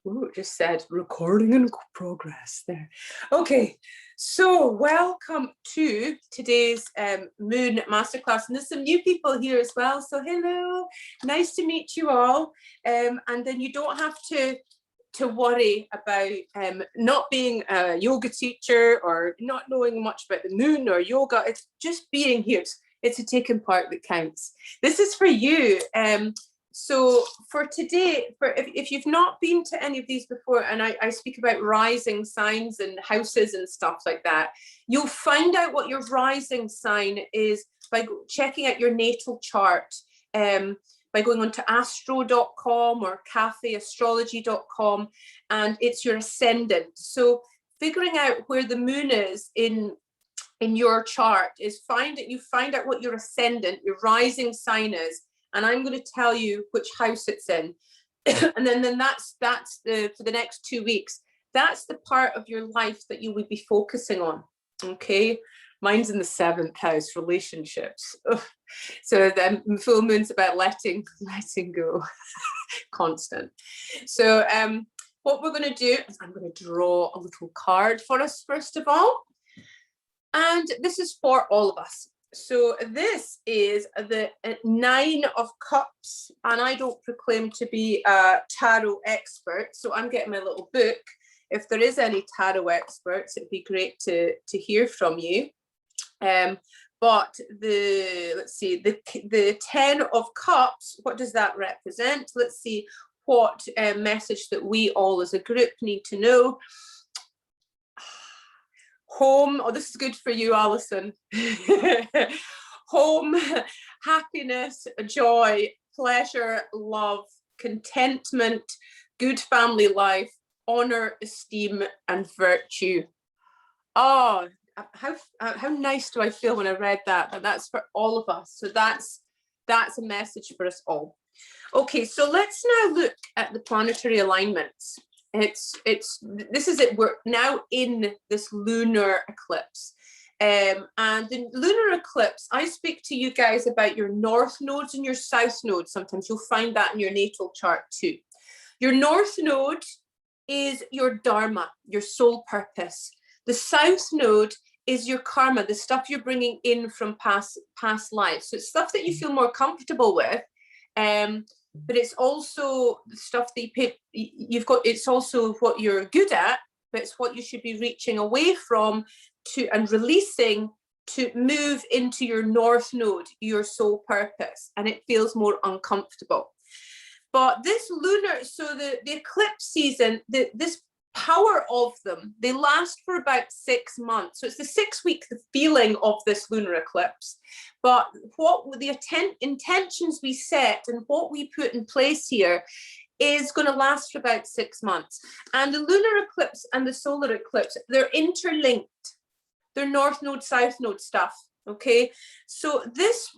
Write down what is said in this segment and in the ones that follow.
Ooh, it just said recording in progress there. Okay, so welcome to today's Moon Masterclass. And there's some new people here as well. So hello, nice to meet you all. And then you don't have to worry about not being a yoga teacher or not knowing much about the moon or yoga. It's just being here. It's a taking part that counts. This is for you. So for today, if you've not been to any of these before, and I speak about rising signs and houses and stuff like that, you'll find out what your rising sign is by checking out your natal chart, by going on to astro.com or cafeastrology.com, and it's your ascendant. So figuring out where the moon is in your chart is you find out what your ascendant, your rising sign is. And I'm going to tell you which house it's in. And then that's for the next 2 weeks, that's the part of your life that you would be focusing on. Okay. Mine's in the 7th house, relationships. Ugh. So the full moon's about letting go, constant. So what we're going to do is I'm going to draw a little card for us, first of all. And this is for all of us. So this is the 9 of Cups, and I don't proclaim to be a tarot expert, so I'm getting my little book. If there is any tarot experts, it'd be great to hear from you. But let's see, the 10 of Cups, what does that represent? Let's see what message that we all as a group need to know. Home, oh, this is good for you, Alison. Home, happiness, joy, pleasure, love, contentment, good family life, honor, esteem, and virtue. Oh, how nice do I feel when I read that? And that's for all of us. So that's a message for us all. Okay, so let's now look at the planetary alignments. This is it. We're now in this lunar eclipse, and the lunar eclipse, I speak to you guys about your north nodes and your south nodes. Sometimes you'll find that in your natal chart too. Your north node is your dharma, your soul purpose. The south node is your karma, the stuff you're bringing in from past lives. So it's stuff that you feel more comfortable with. But it's also stuff that you've got, it's also what you're good at, but it's what you should be reaching away from and releasing to move into your north node, your soul purpose, and it feels more uncomfortable. But this lunar, so the eclipse season, this power of them, they last for about 6 months. So it's the 6 week feeling of this lunar eclipse. But what the intentions we set and what we put in place here is going to last for about 6 months. And the lunar eclipse and the solar eclipse, they're interlinked. They're north node, south node stuff. Okay, so this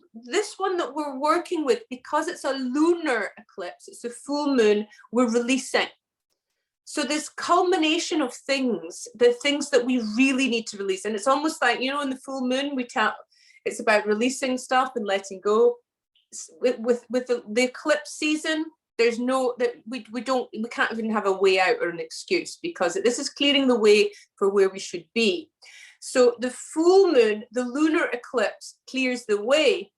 one that we're working with, because it's a lunar eclipse, it's a full moon, we're releasing. So this culmination of things, the things that we really need to release, and it's almost like, you know, in the full moon, it's about releasing stuff and letting go. With the eclipse season, there's no, that we can't even have a way out or an excuse, because this is clearing the way for where we should be. So the full moon, the lunar eclipse, clears the way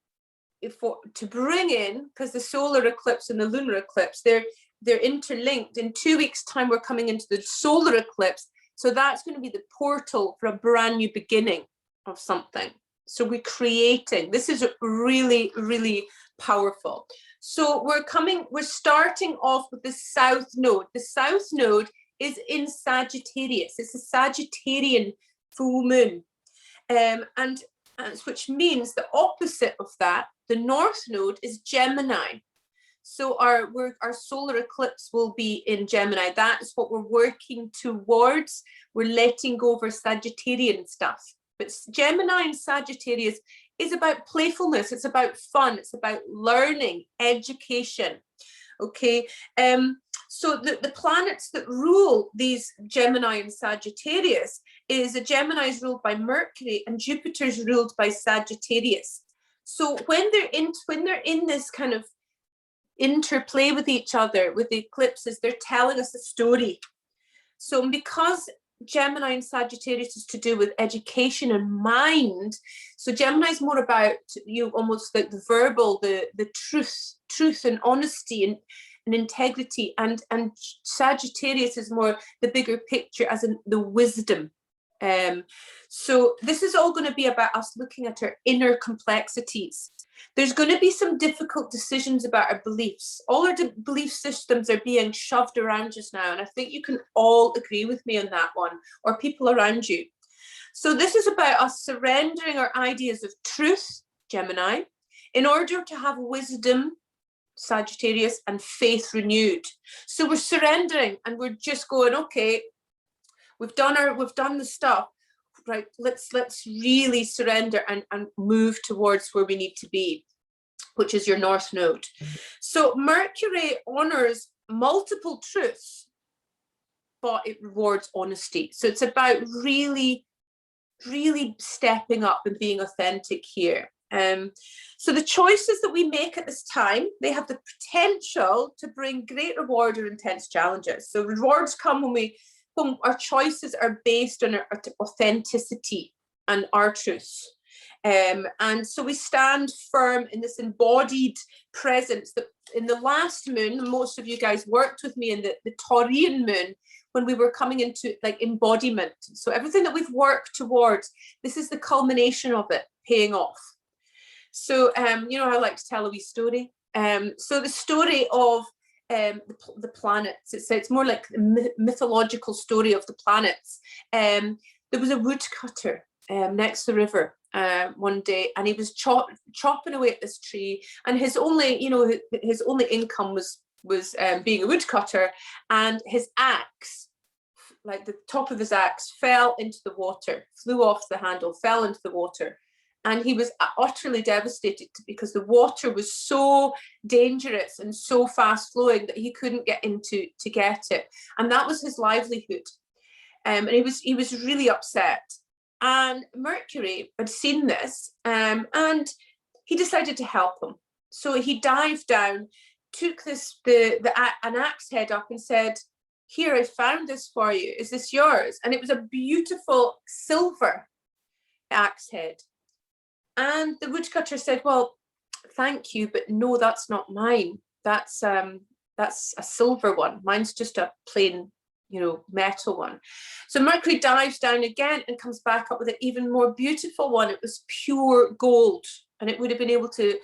to bring in, because the solar eclipse and the lunar eclipse, they're interlinked. In 2 weeks' time, we're coming into the solar eclipse. So that's going to be the portal for a brand new beginning of something. So we're creating. This is really, really powerful. So we're starting off with the south node. The south node is in Sagittarius. It's a Sagittarian full moon. And which means the opposite of that, the north node is Gemini. So our solar eclipse will be in Gemini. That's what we're working towards. We're letting go of our Sagittarian stuff. But Gemini and Sagittarius is about playfulness. It's about fun. It's about learning, education. Okay. So the planets that rule these Gemini and Sagittarius is Gemini is ruled by Mercury and Jupiter is ruled by Sagittarius. So when they're in this kind of interplay with each other, with the eclipses. They're telling us a story. So because Gemini and Sagittarius is to do with education and mind, so Gemini is more about, you know, almost like the verbal, the truth and honesty and integrity, and Sagittarius is more the bigger picture, as in the wisdom. So this is all going to be about us looking at our inner complexities. There's going to be some difficult decisions about our beliefs. All our belief systems are being shoved around just now, and I think you can all agree with me on that one, or people around you. So this is about us surrendering our ideas of truth, Gemini, in order to have wisdom, Sagittarius, and faith renewed. So we're surrendering and we're just going, okay, we've done the stuff, right? Let's really surrender and move towards where we need to be, which is your North Node. So Mercury honors multiple truths, but it rewards honesty. So it's about really stepping up and being authentic here. So the choices that we make at this time, they have the potential to bring great reward or intense challenges. So rewards come when our choices are based on our authenticity and our truths. And so we stand firm in this embodied presence that in the last moon, most of you guys worked with me in the Taurian moon, when we were coming into like embodiment. So everything that we've worked towards, this is the culmination of it paying off. So, you know, I like to tell a wee story. So the story of the planets, it's more like the mythological story of the planets. There was a woodcutter next to the river one day, and he was chopping away at this tree, and his only income was being a woodcutter, and his axe, like the top of his axe, fell into the water, flew off the handle, fell into the water. And he was utterly devastated because the water was so dangerous and so fast flowing that he couldn't get into to get it. And that was his livelihood. And he was really upset. And Mercury had seen this, and he decided to help him. So he dived down, took an axe head up and said, "Here, I found this for you. Is this yours?" And it was a beautiful silver axe head. And the woodcutter said, "Well, thank you, but no, that's not mine. That's a silver one. Mine's just a plain, metal one." So Mercury dives down again and comes back up with an even more beautiful one. It was pure gold, and it would have been able to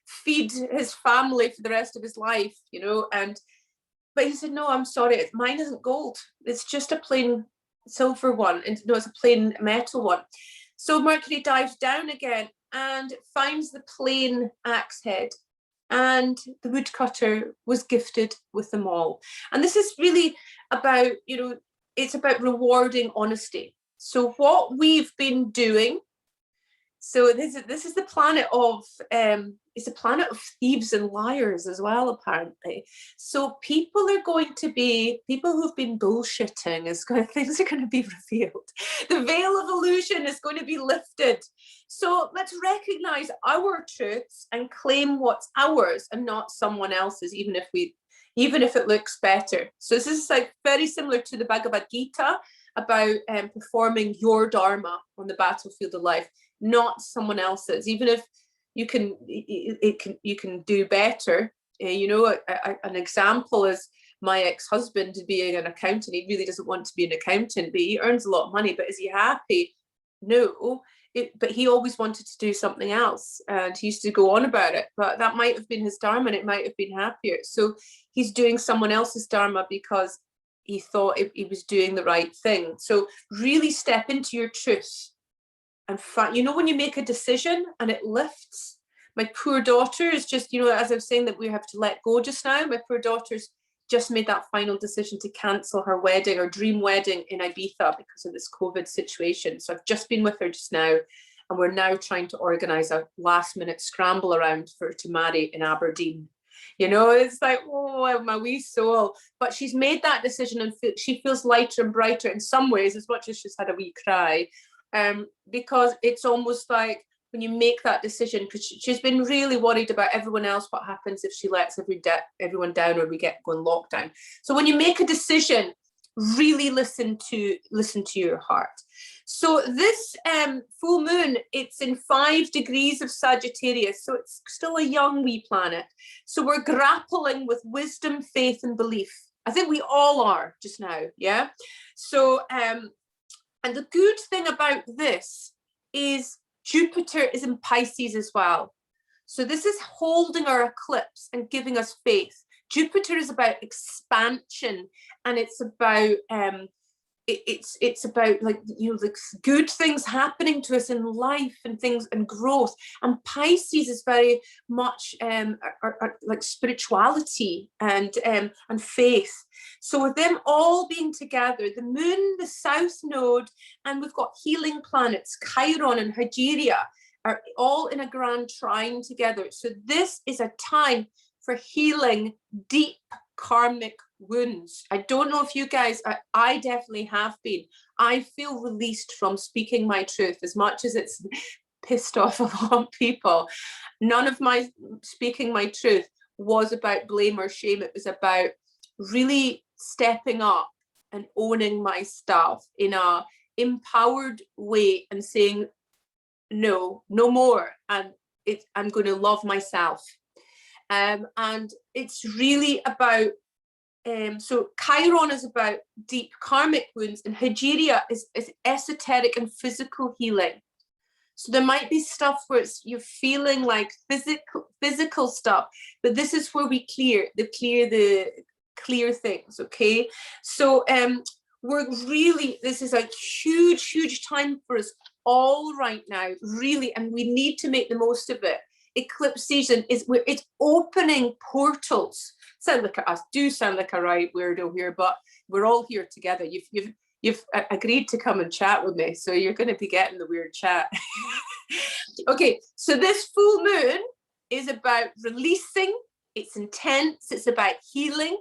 feed his family for the rest of his life, but he said, "No, I'm sorry, mine isn't gold. It's just a plain silver one. And no, it's a plain metal one." So Mercury dives down again and finds the plain axe head, and the woodcutter was gifted with them all. And this is really about, it's about rewarding honesty. So what we've been doing, so this is the planet of it's a planet of thieves and liars as well, apparently. So people who've been bullshitting things are going to be revealed. The veil of illusion is going to be lifted. So let's recognize our truths and claim what's ours and not someone else's, even if it looks better. So this is like very similar to the Bhagavad Gita about performing your dharma on the battlefield of life, not someone else's. Even if you can do better. An example is my ex-husband being an accountant. He really doesn't want to be an accountant, but he earns a lot of money. But is he happy? No. But he always wanted to do something else, and he used to go on about it. But that might have been his dharma, and it might have been happier. So he's doing someone else's dharma because he thought he was doing the right thing. So really step into your truth. And when you make a decision and it lifts. My poor daughter is just, as I was saying that we have to let go just now, my poor daughter's just made that final decision to cancel her wedding, or dream wedding in Ibiza, because of this COVID situation. So I've just been with her just now, and we're now trying to organize a last minute scramble around for her to marry in Aberdeen. It's like, oh, my wee soul. But she's made that decision, and she feels lighter and brighter in some ways, as much as she's had a wee cry. Because it's almost like when you make that decision, because she's been really worried about everyone else, what happens if she lets everyone down or we get going lockdown. So when you make a decision, really listen to your heart. So this full moon, it's in 5 degrees of Sagittarius, so it's still a young wee planet. So we're grappling with wisdom, faith, and belief. I think we all are just now, yeah? So, and the good thing about this is Jupiter is in Pisces as well. So this is holding our eclipse and giving us faith. Jupiter is about expansion, and it's about it's about, like, you know, like good things happening to us in life and things and growth. And Pisces is very much like spirituality and faith. So with them all being together, the moon, the south node, and we've got healing planets, Chiron and Hygeria, are all in a grand trine together. So this is a time for healing deep karmic wounds. I don't know if you guys, I definitely have been. I feel released from speaking my truth, as much as it's pissed off a lot of people. None of my speaking my truth was about blame or shame. It was about really stepping up and owning my stuff in a empowered way and saying, no more. And I'm going to love myself. And it's really about, so Chiron is about deep karmic wounds, and Hygeria is esoteric and physical healing. So there might be stuff where you're feeling like physical stuff, but this is where we clear things, okay? So this is a huge time for us all right now, really, and we need to make the most of it. Eclipse season it's opening portals. Sound like us, do sound like a right weirdo here, but we're all here together. You've agreed to come and chat with me, so you're going to be getting the weird chat. Okay, so this full moon is about releasing. It's intense. It's about healing.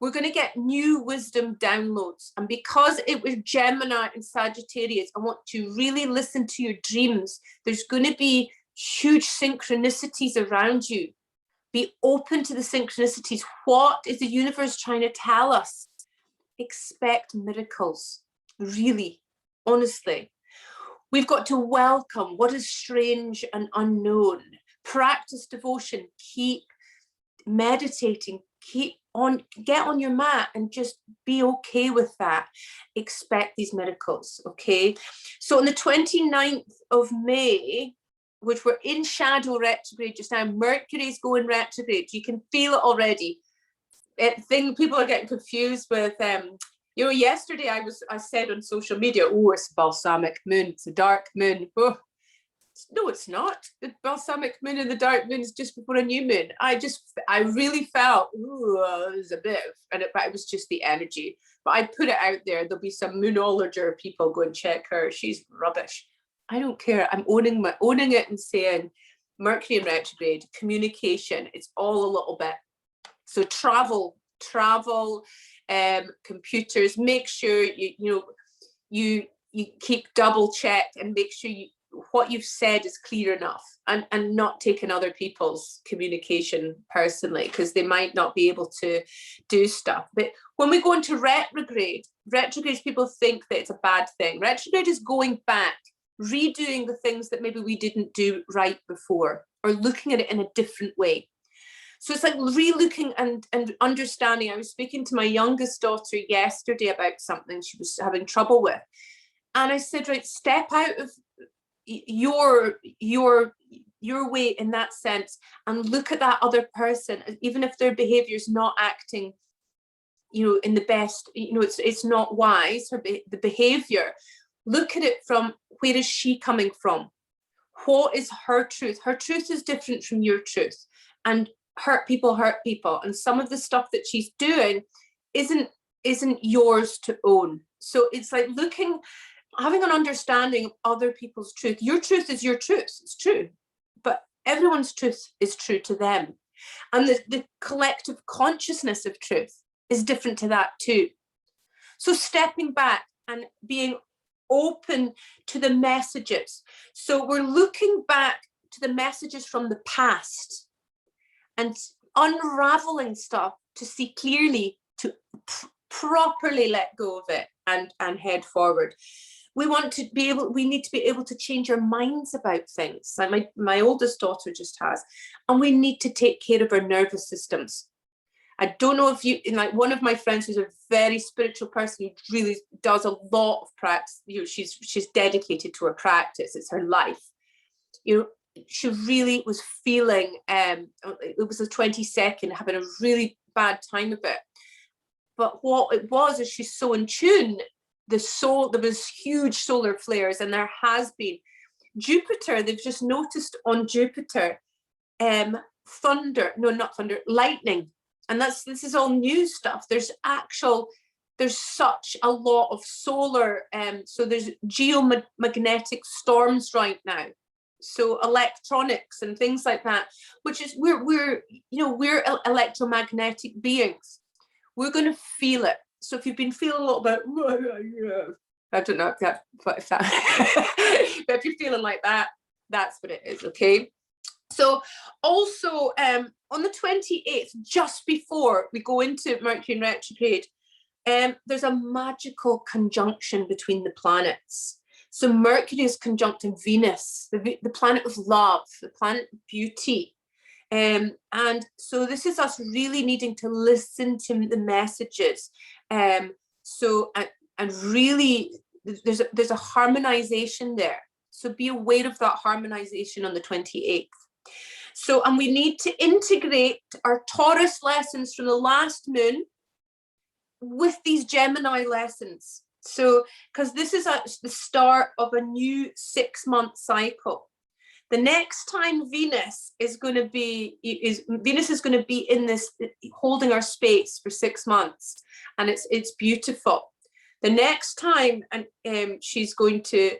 We're going to get new wisdom downloads, and because it was Gemini and Sagittarius, I want to really listen to your dreams. There's going to be huge synchronicities around you. Be open to the synchronicities. What is the universe trying to tell us? Expect miracles, really, honestly. We've got to welcome what is strange and unknown. Practice devotion, keep meditating, get on your mat and just be okay with that. Expect these miracles, okay? So on the 29th of May, which we're in shadow retrograde just now, Mercury's going retrograde. You can feel it already. People are getting confused with, you know, yesterday I said on social media, oh, it's a balsamic moon, it's a dark moon. Oh, no, it's not. The balsamic moon and the dark moon is just before a new moon. I really felt, ooh, it was a bit of, but it was just the energy. But I put it out there. There'll be some moonologer people go and check her. She's rubbish. I don't care. I'm owning it and saying Mercury in retrograde, communication, it's all a little bit. So travel, computers, make sure you keep double check and make sure what you've said is clear enough, and not taking other people's communication personally, because they might not be able to do stuff. But when we go into retrograde, people think that it's a bad thing. Retrograde is going back, redoing the things that maybe we didn't do right before, or looking at it in a different way. So it's like re-looking and understanding. I was speaking to my youngest daughter yesterday about something she was having trouble with. And I said, right, step out of your way in that sense and look at that other person, even if their behavior is not acting, you know, in the best, you know, it's not wise, the behavior. Look at it from, where is she coming from? What is her truth? Her truth is different from your truth. And hurt people. And some of the stuff that she's doing isn't yours to own. So it's like having an understanding of other people's truth. Your truth is your truth. It's true. But everyone's truth is true to them. And the collective consciousness of truth is different to that too. So stepping back and being open to the messages. So we're looking back to the messages from the past and unraveling stuff to see clearly, to properly let go of it and head forward. We need to be able to change our minds about things. Like my oldest daughter just has, and we need to take care of our nervous systems. I don't know if you, like one of my friends who's a very spiritual person who really does a lot of practice, she's dedicated to her practice, it's her life. She really was feeling, it was the 22nd, having a really bad time of it. But what it was is she's so in tune. There was huge solar flares, and there has been Jupiter. They've just noticed on Jupiter, lightning, and this is all new stuff. There's such a lot of solar, so there's geomagnetic storms right now. So electronics and things like that, which is we're electromagnetic beings. We're going to feel it. So if you've been feeling a little bit, I don't know if that, but if you're feeling like that, that's what it is, okay? So also on the 28th, just before we go into Mercury in retrograde, there's a magical conjunction between the planets. So Mercury is conjuncting Venus, the planet of love, the planet of beauty. And so this is us really needing to listen to the messages. And really, there's a harmonization there. So be aware of that harmonization on the 28th. So, and we need to integrate our Taurus lessons from the last moon with these Gemini lessons. So, because this is the start of a new 6-month cycle. The next time Venus is going to be in this, holding our space for 6 months, and it's beautiful. The next time, and she's going to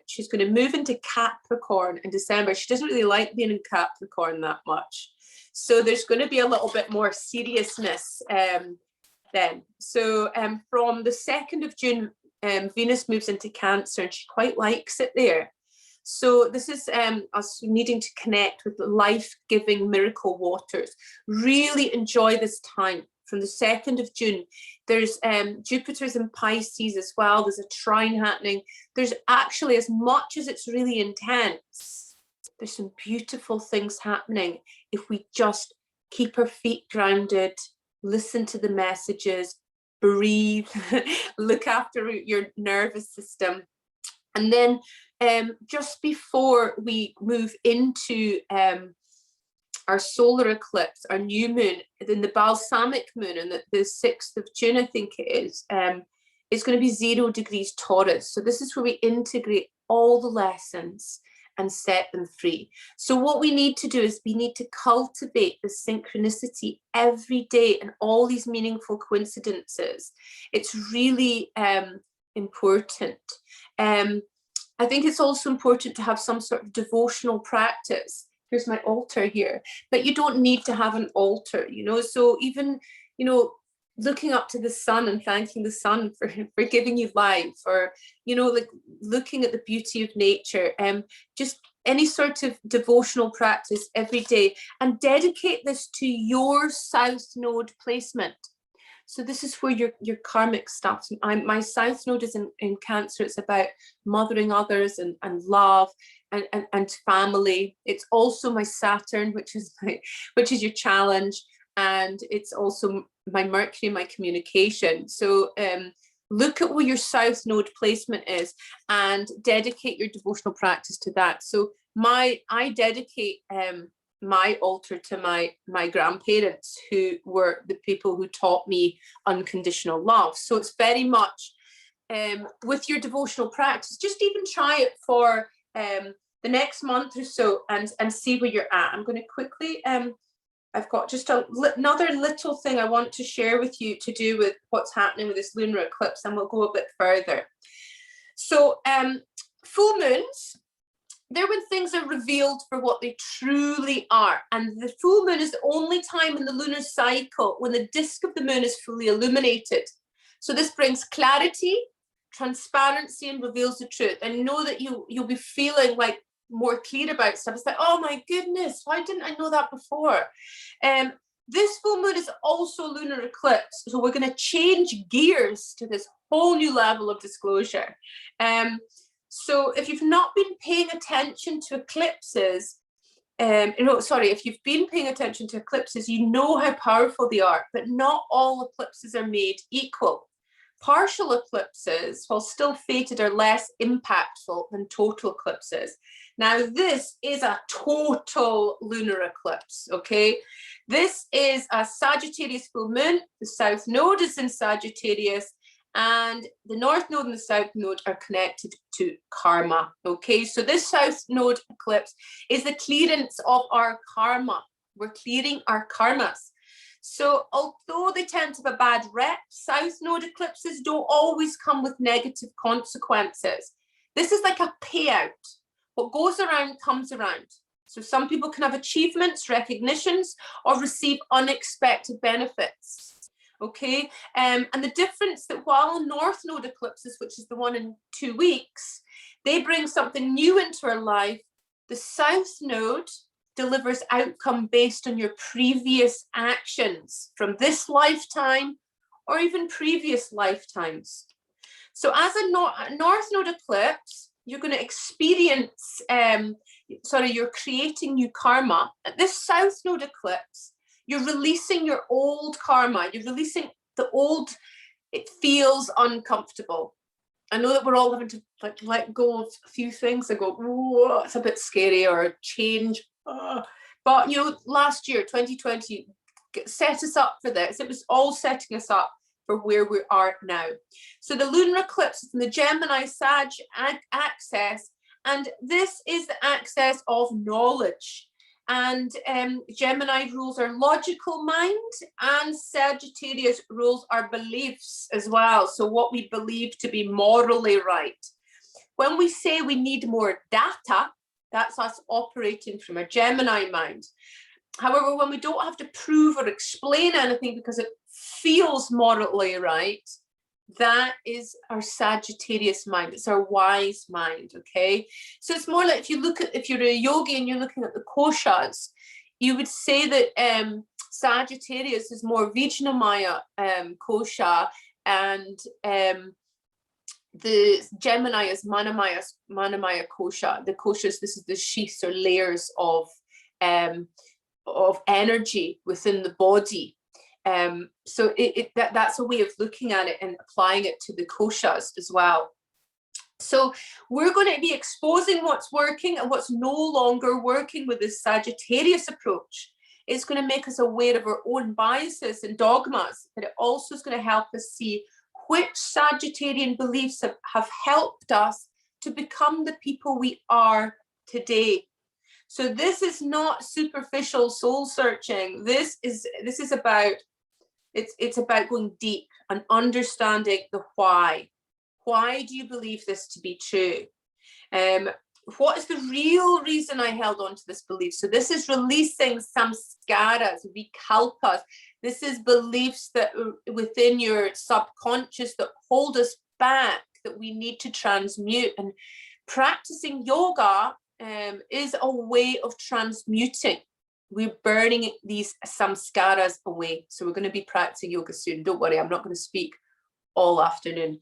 move into Capricorn in December. She doesn't really like being in Capricorn that much, so there's going to be a little bit more seriousness then. So from the 2nd of June, Venus moves into Cancer, and she quite likes it there. So this is us needing to connect with the life-giving miracle waters. Really enjoy this time from the 2nd of June. There's Jupiter's in Pisces as well. There's a trine happening. There's actually, as much as it's really intense, there's some beautiful things happening if we just keep our feet grounded, listen to the messages, breathe, look after your nervous system. And then just before we move into our solar eclipse, our new moon, then the balsamic moon, and the 6th of June, I think it is, it's going to be 0 degrees Taurus. So this is where we integrate all the lessons and set them free. So what we need to do is we need to cultivate the synchronicity every day and all these meaningful coincidences. It's really important. I think it's also important to have some sort of devotional practice. Here's my altar here, but you don't need to have an altar, so even, looking up to the sun and thanking the sun for giving you life, or, like looking at the beauty of nature, just any sort of devotional practice every day, and dedicate this to your South Node placement. So this is where your karmic stuff. My South Node is in Cancer. It's about mothering others and love and family. It's also my Saturn, which is your challenge, and it's also my Mercury, my communication. So look at where your South Node placement is and dedicate your devotional practice to that. So I dedicate my altar to my grandparents, who were the people who taught me unconditional love. So it's very much with your devotional practice, just even try it for the next month or so and see where you're at. I'm going to quickly, I've got just another little thing I want to share with you to do with what's happening with this lunar eclipse, and we'll go a bit further. So full moons, they're when things are revealed for what they truly are. And the full moon is the only time in the lunar cycle when the disk of the moon is fully illuminated. So this brings clarity, transparency and reveals the truth. I know that you'll be feeling like more clear about stuff. It's like, oh my goodness, why didn't I know that before? This full moon is also lunar eclipse, so we're going to change gears to this whole new level of disclosure. So if you've not been paying attention to eclipses, if you've been paying attention to eclipses, you know how powerful they are, but not all eclipses are made equal. Partial eclipses, while still fated, are less impactful than total eclipses. Now, this is a total lunar eclipse, okay? This is a Sagittarius full moon. The South Node is in Sagittarius, and the North Node and the South Node are connected to karma, okay? So this South Node eclipse is the clearance of our karma. We're clearing our karmas. So although they tend to have a bad rep, South Node eclipses don't always come with negative consequences. This is like a payout. What goes around comes around. So some people can have achievements, recognitions, or receive unexpected benefits. Okay, and the difference that while North Node eclipses, which is the one in 2 weeks, they bring something new into our life, the South Node delivers outcome based on your previous actions from this lifetime or even previous lifetimes. So as a North Node eclipse, you're going to experience, you're creating new karma. At this South Node eclipse, you're releasing your old karma. You're releasing the old, it feels uncomfortable. I know that we're all having to let go of a few things and go, whoa, it's a bit scary, or change. But last year, 2020, set us up for this. It was all setting us up for where we are now. So the lunar eclipse is in the Gemini Sag axis, and this is the axis of knowledge. And Gemini rules our logical mind, and Sagittarius rules our beliefs as well. So what we believe to be morally right. When we say we need more data, that's us operating from a Gemini mind. However, when we don't have to prove or explain anything because it feels morally right, that is our Sagittarius mind. It's our wise mind, okay? So it's more like if you're a yogi and you're looking at the koshas, you would say that Sagittarius is more Vijnamaya kosha, and the Gemini is Manamaya kosha. The koshas, this is the sheaths or layers of energy within the body. So that's a way of looking at it and applying it to the koshas as well. So we're going to be exposing what's working and what's no longer working with this Sagittarius approach. It's going to make us aware of our own biases and dogmas, but it also is going to help us see which Sagittarian beliefs have helped us to become the people we are today. So this is not superficial soul searching. This is about, it's about going deep and understanding the why. Why do you believe this to be true? What is the real reason I held on to this belief? So this is releasing samskaras, vikalpas. This is beliefs that are within your subconscious that hold us back, that we need to transmute. And practicing yoga is a way of transmuting. We're burning these samskaras away. So we're going to be practicing yoga soon. Don't worry, I'm not going to speak all afternoon.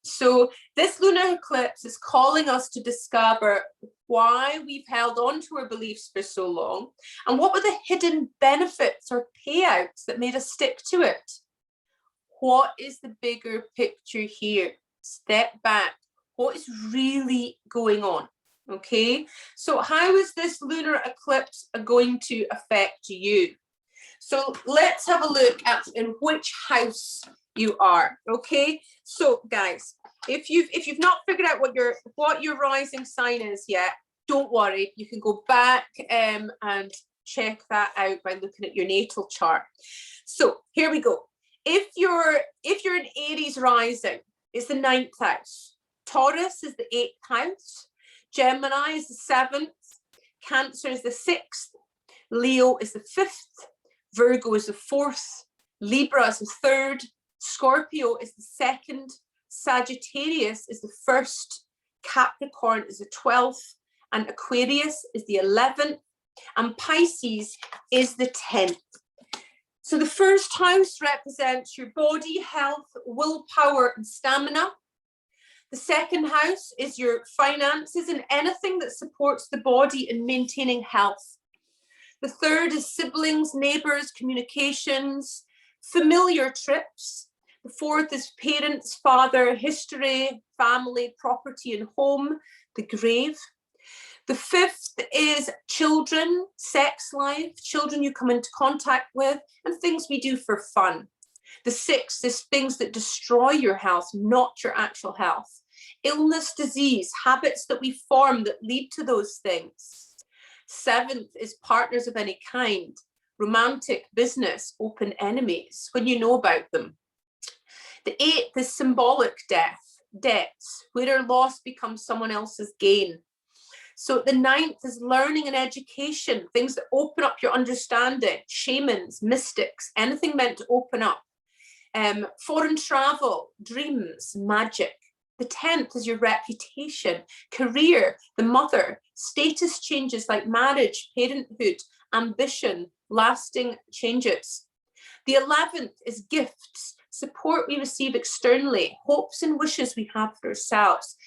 So this lunar eclipse is calling us to discover why we've held on to our beliefs for so long, and what were the hidden benefits or payouts that made us stick to it. What is the bigger picture here? Step back. What is really going on? Okay, so how is this lunar eclipse going to affect you? So let's have a look at in which house you are. Okay, so guys, if you've not figured out what your rising sign is yet, don't worry, you can go back and check that out by looking at your natal chart. So here we go. If you're an Aries rising, it's the 9th house. Taurus is the 8th house. Gemini is the 7th. Cancer is the 6th. Leo is the 5th. Virgo is the 4th. Libra is the 3rd. Scorpio is the 2nd. Sagittarius is the 1st, Capricorn is the 12th, and Aquarius is the 11th, and Pisces is the 10th. So the 1st house represents your body, health, willpower, and stamina. The 2nd house is your finances and anything that supports the body in maintaining health. The 3rd is siblings, neighbors, communications, familiar trips. The 4th is parents, father, history, family, property, and home, the grave. The 5th is children, sex life, children you come into contact with, and things we do for fun. The 6th is things that destroy your health, not your actual health. Illness, disease, habits that we form that lead to those things. 7th is partners of any kind, romantic, business, open enemies, when you know about them. The 8th is symbolic debts, where our loss becomes someone else's gain. So the 9th is learning and education, things that open up your understanding, shamans, mystics, anything meant to open up. Foreign travel, dreams, magic. The 10th is your reputation, career, the mother, status changes like marriage, parenthood, ambition, lasting changes. The 11th is gifts, support we receive externally, hopes and wishes we have for ourselves,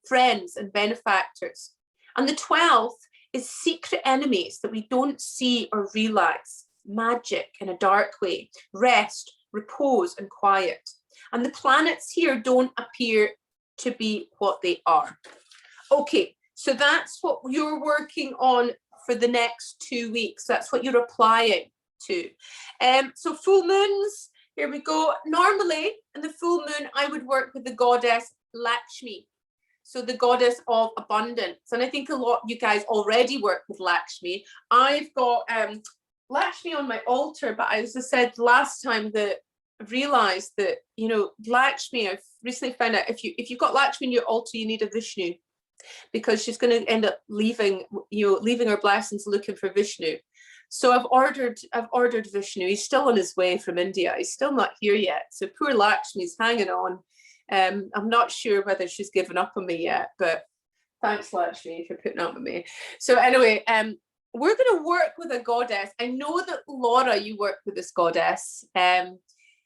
friends and benefactors. And the 12th is secret enemies that we don't see or realize, magic in a dark way, rest, repose, and quiet. And the planets here don't appear to be what they are. Okay, so that's what you're working on for the next 2 weeks. That's what you're applying to. So full moons, here we go. Normally in the full moon, I would work with the goddess Lakshmi. So the goddess of abundance. And I think a lot of you guys already work with Lakshmi. I've got Lakshmi on my altar, but as I said last time, that I've realized that, you know, Lakshmi, I've recently found out if you've got Lakshmi in your altar, you need a Vishnu, because she's going to end up leaving her blessings looking for Vishnu. So I've ordered Vishnu. He's still on his way from India. He's still not here yet. So poor Lakshmi's hanging on. I'm not sure whether she's given up on me yet, but thanks, Lakshmi, for putting up with me. So anyway, we're going to work with a goddess. I know that Laura, you work with this goddess.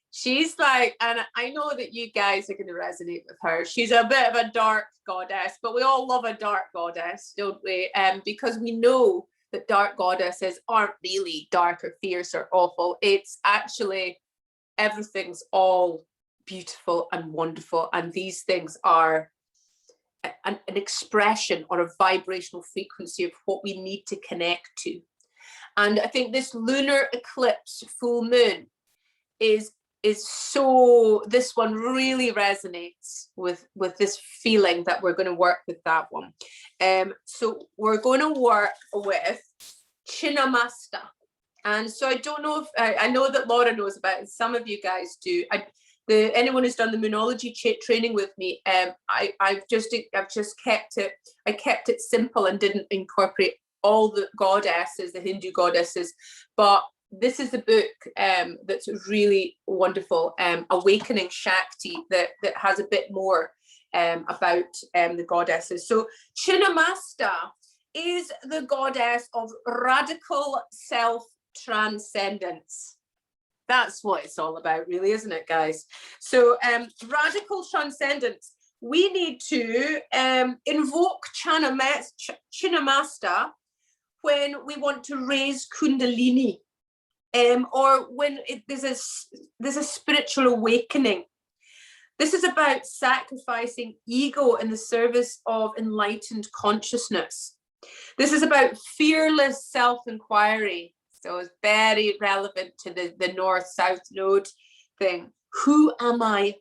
She's like, and I know that you guys are going to resonate with her. She's a bit of a dark goddess, but we all love a dark goddess, don't we? Because we know that dark goddesses aren't really dark or fierce or awful. It's actually everything's all beautiful and wonderful, and these things are an expression or a vibrational frequency of what we need to connect to. And I think this lunar eclipse full moon is so, this one really resonates with this feeling that we're going to work with that one. So we're going to work with Chinnamasta. And so I don't know if I know that Laura knows about it. Some of you guys do. Anyone who's done the moonology training with me, I've just kept it. I kept it simple and didn't incorporate all the goddesses, the Hindu goddesses. But this is a book that's really wonderful, Awakening Shakti, that has a bit more about the goddesses. So Chinnamasta is the goddess of radical self-transcendence. That's what it's all about, really, isn't it, guys? So radical transcendence, we need to invoke Chinnamasta when we want to raise Kundalini, or when there's a spiritual awakening. This is about sacrificing ego in the service of enlightened consciousness. This is about fearless self-inquiry. So it's very relevant to the north-south node thing. Who am I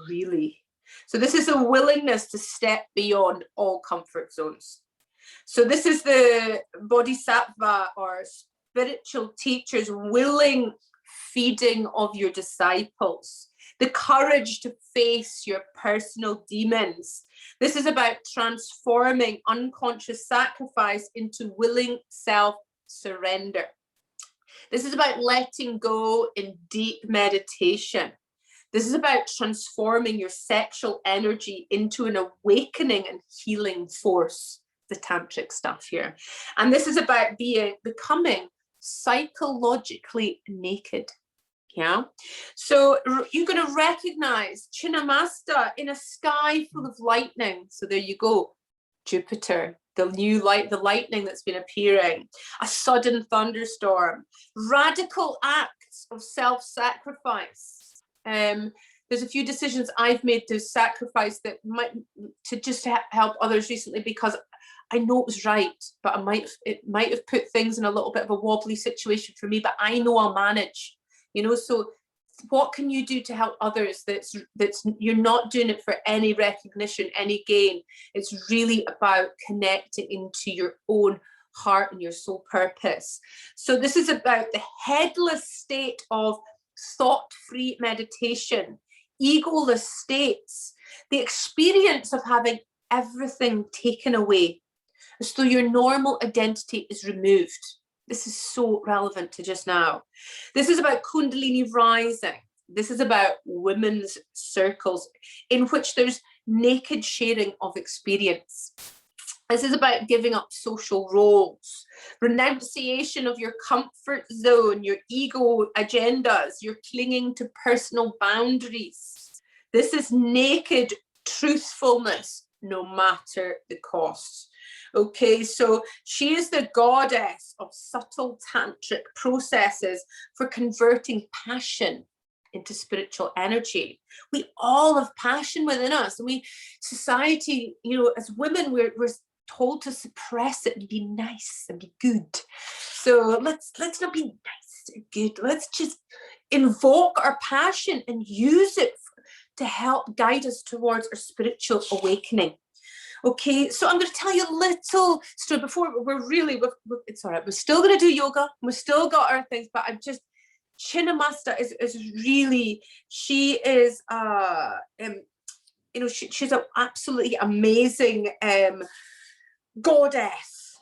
really? So this is a willingness to step beyond all comfort zones. So this is the bodhisattva or spiritual teacher's willing feeding of your disciples, the courage to face your personal demons. This is about transforming unconscious sacrifice into willing self-surrender. This is about letting go in deep meditation. This is about transforming your sexual energy into an awakening and healing force, the tantric stuff here. And this is about becoming psychologically naked. Yeah. So you're going to recognize Chinnamasta in a sky full of lightning. So there you go. Jupiter, the new light, the lightning that's been appearing, a sudden thunderstorm, radical acts of self-sacrifice. There's a few decisions I've made to sacrifice that to just help others recently, because I know it was right, but it might have put things in a little bit of a wobbly situation for me, but I know I'll manage, you know. So what can you do to help others that's you're not doing it for any recognition, any gain? It's really about connecting into your own heart and your soul purpose. So this is about the headless state of thought-free meditation, egoless states, the experience of having everything taken away, as though your normal identity is removed. This is so relevant to just now. This is about Kundalini rising. This is about women's circles in which there's naked sharing of experience. This is about giving up social roles, renunciation of your comfort zone, your ego agendas, your clinging to personal boundaries. This is naked truthfulness, no matter the cost. Okay, so she is the goddess of subtle tantric processes for converting passion into spiritual energy. We all have passion within us, and society, you know, as women, we're told to suppress it and be nice and be good. So let's not be nice and good. Let's just invoke our passion and use it to help guide us towards our spiritual awakening. Okay, so I'm going to tell you a little story before it's all right. We're still going to do yoga. We've still got our things, but Chinnamasta is really, she is, she's an absolutely amazing goddess.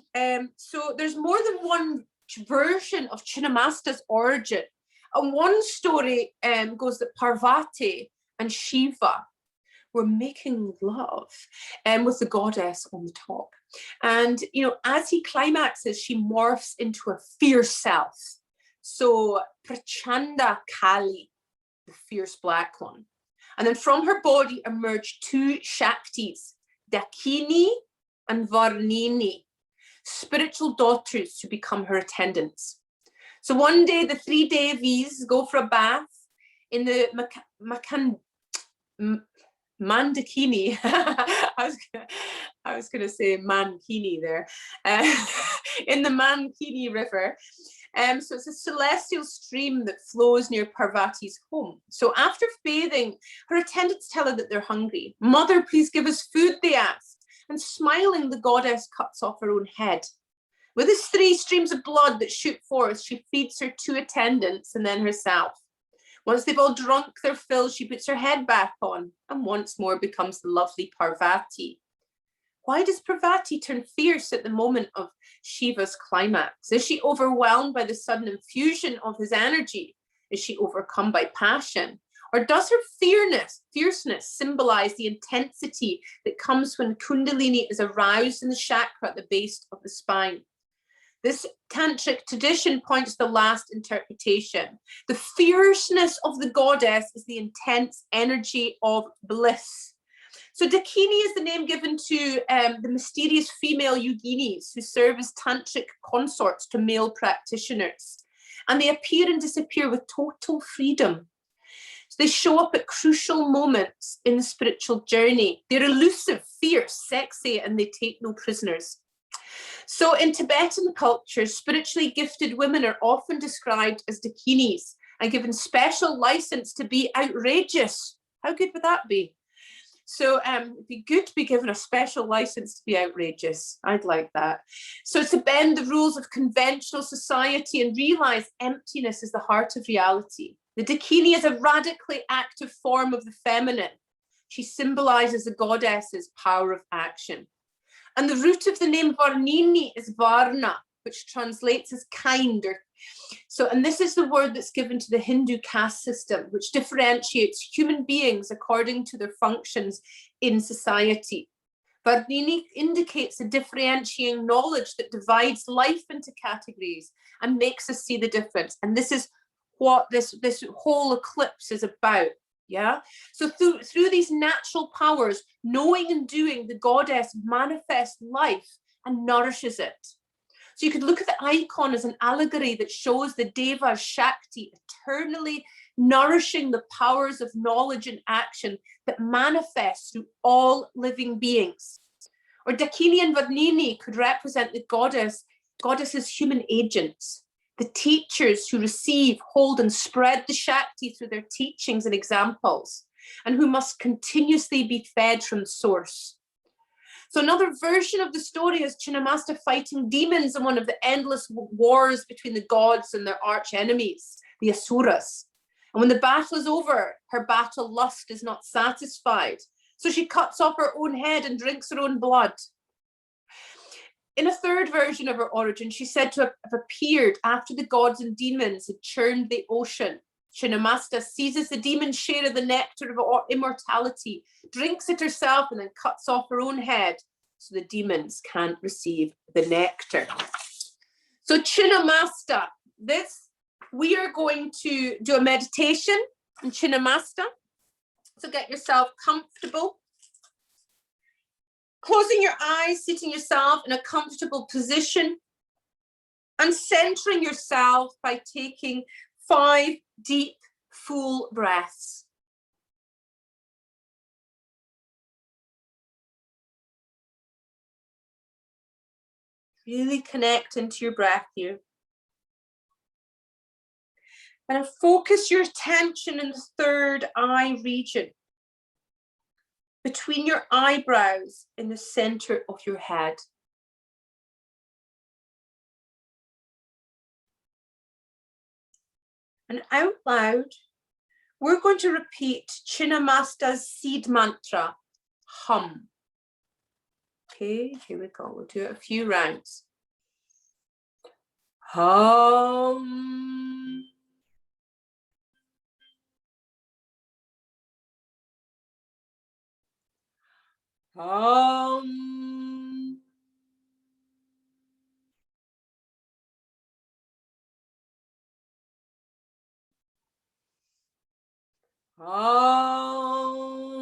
So there's more than one version of Chinnamasta's origin. And one story goes that Parvati and Shiva were making love with the goddess on the top. And, you know, as he climaxes, she morphs into a fierce self. So Prachanda Kali, the fierce black one. And then from her body emerged two Shaktis, Dakini and Varnini, spiritual daughters to become her attendants. So one day the three Devis go for a bath in the Mandakini. I was going to say Mankini there. In the Mankini River. So it's a celestial stream that flows near Parvati's home. So after bathing, her attendants tell her that they're hungry. Mother, please give us food, they ask. And smiling, the goddess cuts off her own head. With his 3 streams of blood that shoot forth, she feeds her 2 attendants and then herself. Once they've all drunk their fill, she puts her head back on and once more becomes the lovely Parvati. Why does Parvati turn fierce at the moment of Shiva's climax? Is she overwhelmed by the sudden infusion of his energy? Is she overcome by passion? Or does her fierceness symbolize the intensity that comes when Kundalini is aroused in the chakra at the base of the spine? This tantric tradition points to the last interpretation. The fierceness of the goddess is the intense energy of bliss. So Dakini is the name given to the mysterious female yoginis who serve as tantric consorts to male practitioners. And they appear and disappear with total freedom. So they show up at crucial moments in the spiritual journey. They're elusive, fierce, sexy, and they take no prisoners. So in Tibetan culture, spiritually gifted women are often described as dakinis and given special license to be outrageous. How good would that be? So it'd be good to be given a special license to be outrageous. I'd like that. So to bend the rules of conventional society and realize emptiness is the heart of reality. The dakini is a radically active form of the feminine. She symbolizes the goddess's power of action. And the root of the name Varnini is Varna, which translates as kind. And this is the word that's given to the Hindu caste system, which differentiates human beings according to their functions in society. Vardhini indicates a differentiating knowledge that divides life into categories and makes us see the difference. And this is what this whole eclipse is about. Yeah. So through these natural powers, knowing and doing, the goddess manifests life and nourishes it. So you could look at the icon as an allegory that shows the Deva Shakti eternally nourishing the powers of knowledge and action that manifest through all living beings. Or Dakini and Vardhini could represent the goddesses' human agents, the teachers who receive, hold, and spread the Shakti through their teachings and examples, and who must continuously be fed from source. So another version of the story is Chinnamasta fighting demons in one of the endless wars between the gods and their arch enemies, the Asuras. And when the battle is over, her battle lust is not satisfied. So she cuts off her own head and drinks her own blood. In a third version of her origin, she's said to have appeared after the gods and demons had churned the ocean. Chinnamasta seizes the demon's share of the nectar of immortality, drinks it herself, and then cuts off her own head so the demons can't receive the nectar. So Chinnamasta, we are going to do a meditation in Chinnamasta. So get yourself comfortable. Closing your eyes, sitting yourself in a comfortable position, and centering yourself by taking 5 deep, full breaths. Really connect into your breath here. And focus your attention in the third eye region, between your eyebrows in the center of your head. And out loud, we're going to repeat Chinnamasta's seed mantra, hum. Okay, here we go. We'll do it a few rounds. Hum. Hum. Hum.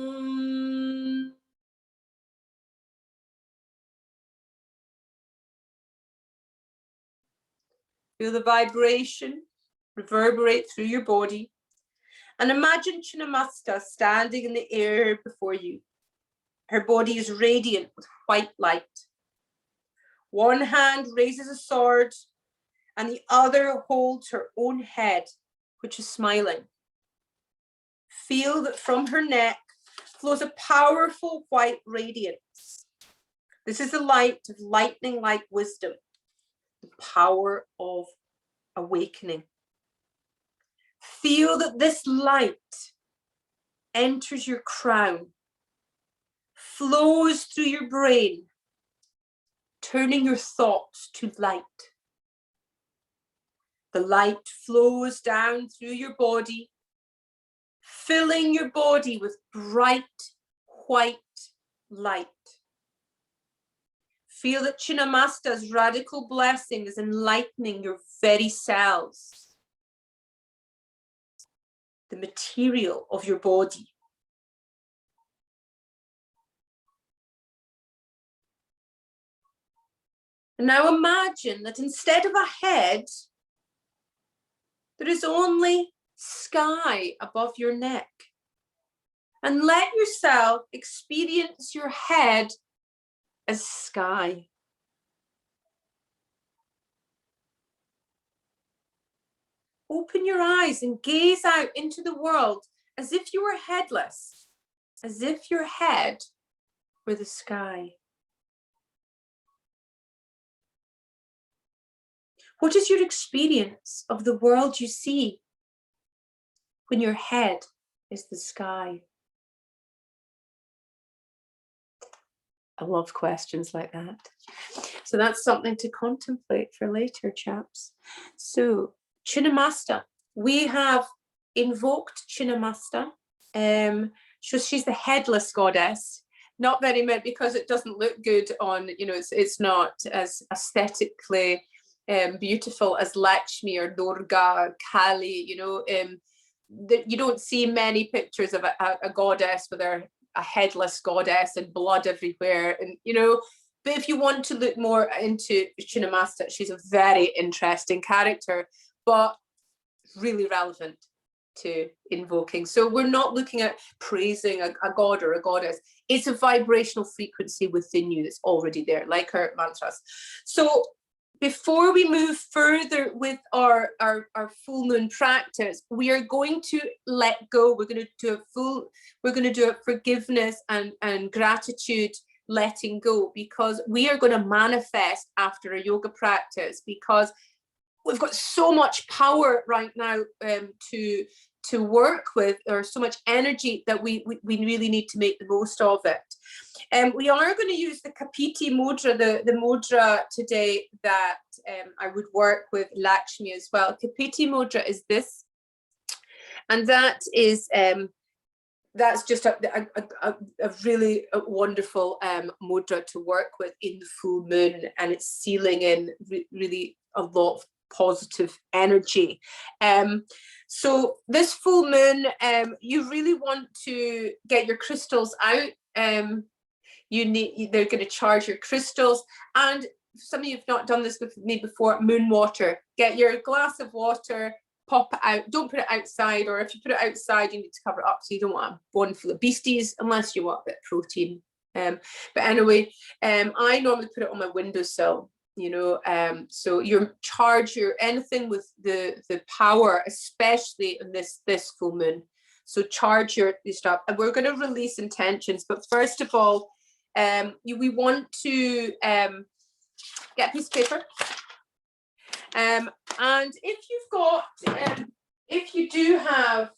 Feel the vibration reverberate through your body. And imagine Chinnamasta standing in the air before you. Her body is radiant with white light. One hand raises a sword, and the other holds her own head, which is smiling. Feel that from her neck flows a powerful white radiance. This is the light of lightning-like wisdom, the power of awakening. Feel that this light enters your crown, flows through your brain, turning your thoughts to light. The light flows down through your body, filling your body with bright white light. Feel that Chinnamasta's radical blessing is enlightening your very cells, the material of your body. And now imagine that instead of a head, there is only sky above your neck. And let yourself experience your head as sky. Open your eyes and gaze out into the world as if you were headless, as if your head were the sky. What is your experience of the world you see when your head is the sky? I love questions like that. So that's something to contemplate for later, chaps. So Chinnamasta, we have invoked Chinnamasta. So she's the headless goddess. Not very much because it doesn't look good on, you know, it's not as aesthetically beautiful as Lakshmi or Durga, Kali, you know. You don't see many pictures of a goddess with a headless goddess and blood everywhere, and you know. But if you want to look more into Chinnamasta, she's a very interesting character, but really relevant to invoking. So we're not looking at praising a god or a goddess. It's a vibrational frequency within you that's already there, like our mantras. So before we move further with our full moon practice, we are going to let go. We're going to do a forgiveness and gratitude letting go, because we are going to manifest after a yoga practice, because we've got so much power right now to work with, or so much energy that we really need to make the most of it. We are going to use the Kapiti mudra, the mudra today that I would work with Lakshmi as well. Kapiti mudra is this, and that is that's just a really wonderful mudra to work with in the full moon, and it's sealing in really a lot of positive energy. So this full moon, you really want to get your crystals out. They're going to charge your crystals, and some of you have not done this with me before. Moon water. Get your glass of water, pop it out. Don't put it outside, or if you put it outside, you need to cover it up so you don't want a one full of beasties, unless you want a bit of protein. But anyway, I normally put it on my windowsill. You know, so you charge your anything with the power, especially in this full moon. So charge your stuff, and we're going to release intentions. But first of all, we want to get a piece of paper, and if you've got, if you do have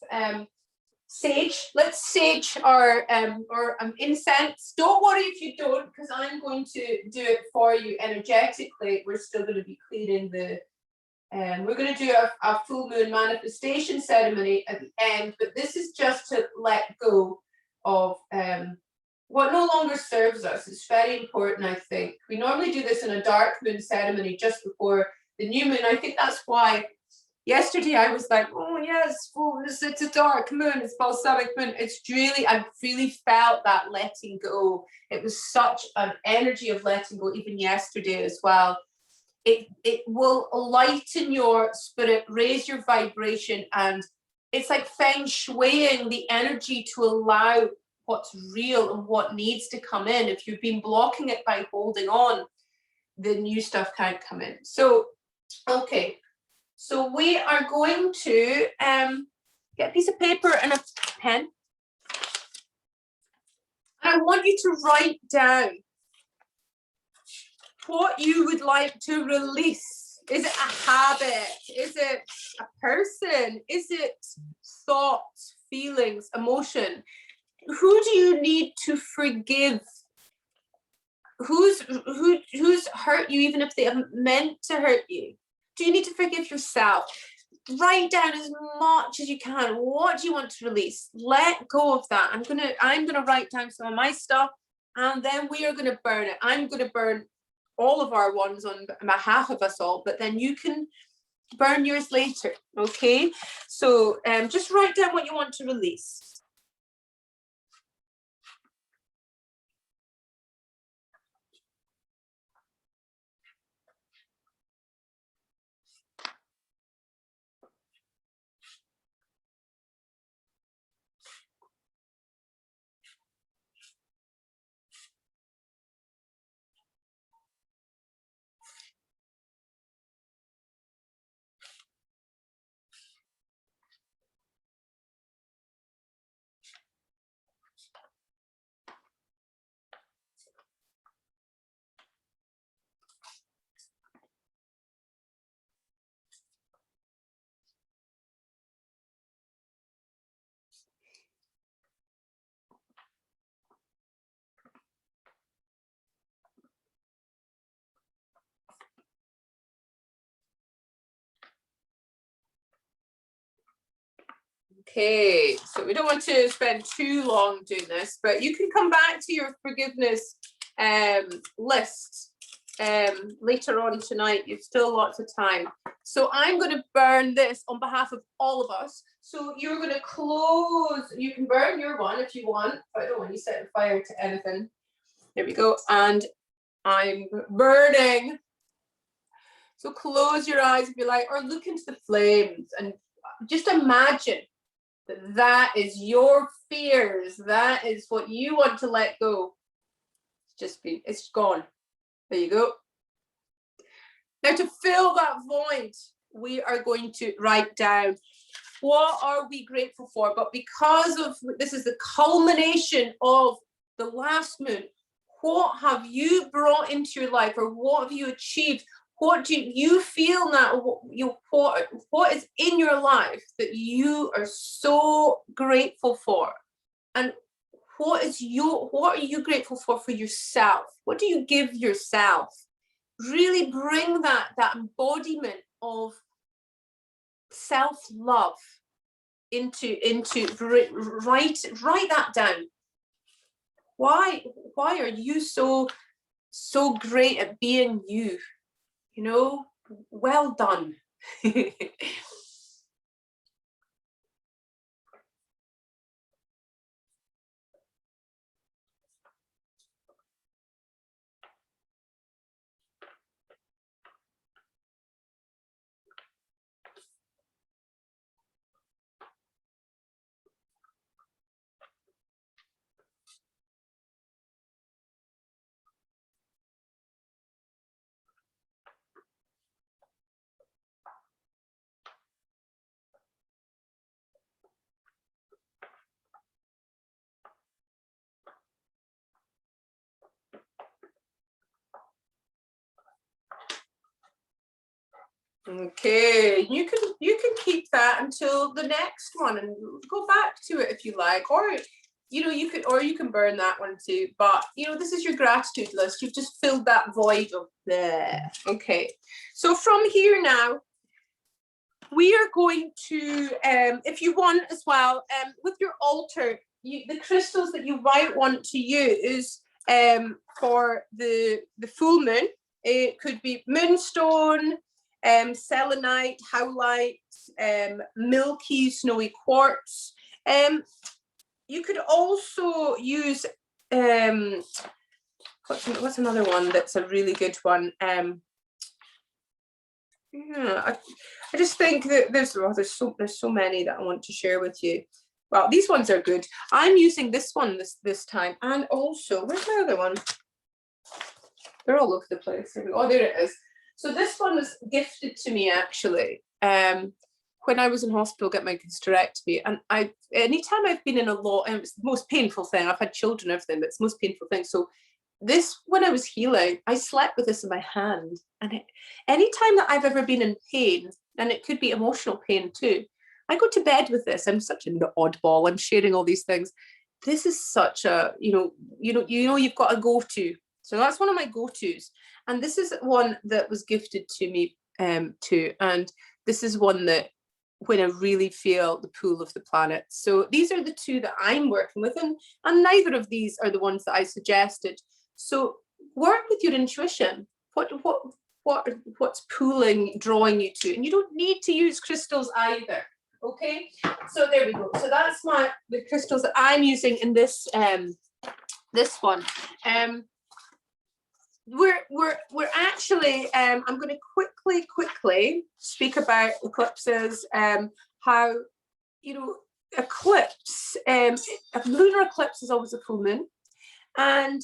sage, let's sage or incense. Don't worry if you don't, because I'm going to do it for you energetically. We're still going to be clearing the we're going to do a full moon manifestation ceremony at the end, but this is just to let go of what no longer serves us. It's very important, I think. We normally do this in a dark moon ceremony just before the new moon. I think that's why yesterday I was like, oh yes, it's a dark moon, it's balsamic moon. It's really, I really felt that letting go. It was such an energy of letting go, even yesterday as well. It will lighten your spirit, raise your vibration, and it's like feng shuiing the energy to allow what's real and what needs to come in. If you've been blocking it by holding on, the new stuff can't come in. So, okay. So we are going to get a piece of paper and a pen. And I want you to write down what you would like to release. Is it a habit? Is it a person? Is it thoughts, feelings, emotion? Who do you need to forgive? Who's hurt you, even if they haven't meant to hurt you? Do you need to forgive yourself? Write down as much as you can. What do you want to release? Let go of that. I'm gonna write down some of my stuff, and then we are gonna burn it. I'm gonna burn all of our ones on behalf of us all, but then you can burn yours later. Okay, so just write down what you want to release. Okay, so we don't want to spend too long doing this, but you can come back to your forgiveness list later on tonight. You've still lots of time. So I'm going to burn this on behalf of all of us. So you're going to close. You can burn your one if you want. I don't want you setting fire to anything. There we go. And I'm burning. So close your eyes if you like, or look into the flames and just imagine that that is your fears. That is what you want to let go. It's gone. There you go. Now to fill that void, we are going to write down what are we grateful for. But because of this is the culmination of the last moon, what have you brought into your life, or what have you achieved? What do you feel now? What is in your life that you are so grateful for? And what are you grateful for yourself? What do you give yourself? Really bring that embodiment of self-love into write that down. Why are you so great at being you? You know, well done. Okay, you can keep that until the next one and go back to it if you like, or you can burn that one too. But this is your gratitude list. You've just filled that void of there. Okay, so from here now, we are going to, if you want as well, with your altar, the crystals that you might want to use for the full moon, it could be moonstone, selenite, howlite, milky snowy quartz. You could also use what's another one that's a really good one? Yeah, I just think that there's so many that I want to share with you. Well, these ones are good. I'm using this one this time, and also where's my other one? They're all over the place. Oh, there it is. So this one was gifted to me actually when I was in hospital getting my hysterectomy, and anytime I've been in a lot, and it's the most painful thing. I've had children and everything, but it's the most painful thing. So this, when I was healing, I slept with this in my hand, and anytime that I've ever been in pain, and it could be emotional pain too, I go to bed with this. I'm such an oddball. I'm sharing all these things. This is such a you've got a go-to. So that's one of my go-tos, and this is one that was gifted to me too. And this is one that when I really feel the pull of the planet. So these are the two that I'm working with, and neither of these are the ones that I suggested. So work with your intuition. What's pulling, drawing you to, and you don't need to use crystals either. Okay, so there we go. So that's the crystals that I'm using in this this one. We're actually I'm going to quickly speak about eclipses, how eclipse, a lunar eclipse is always a full moon, and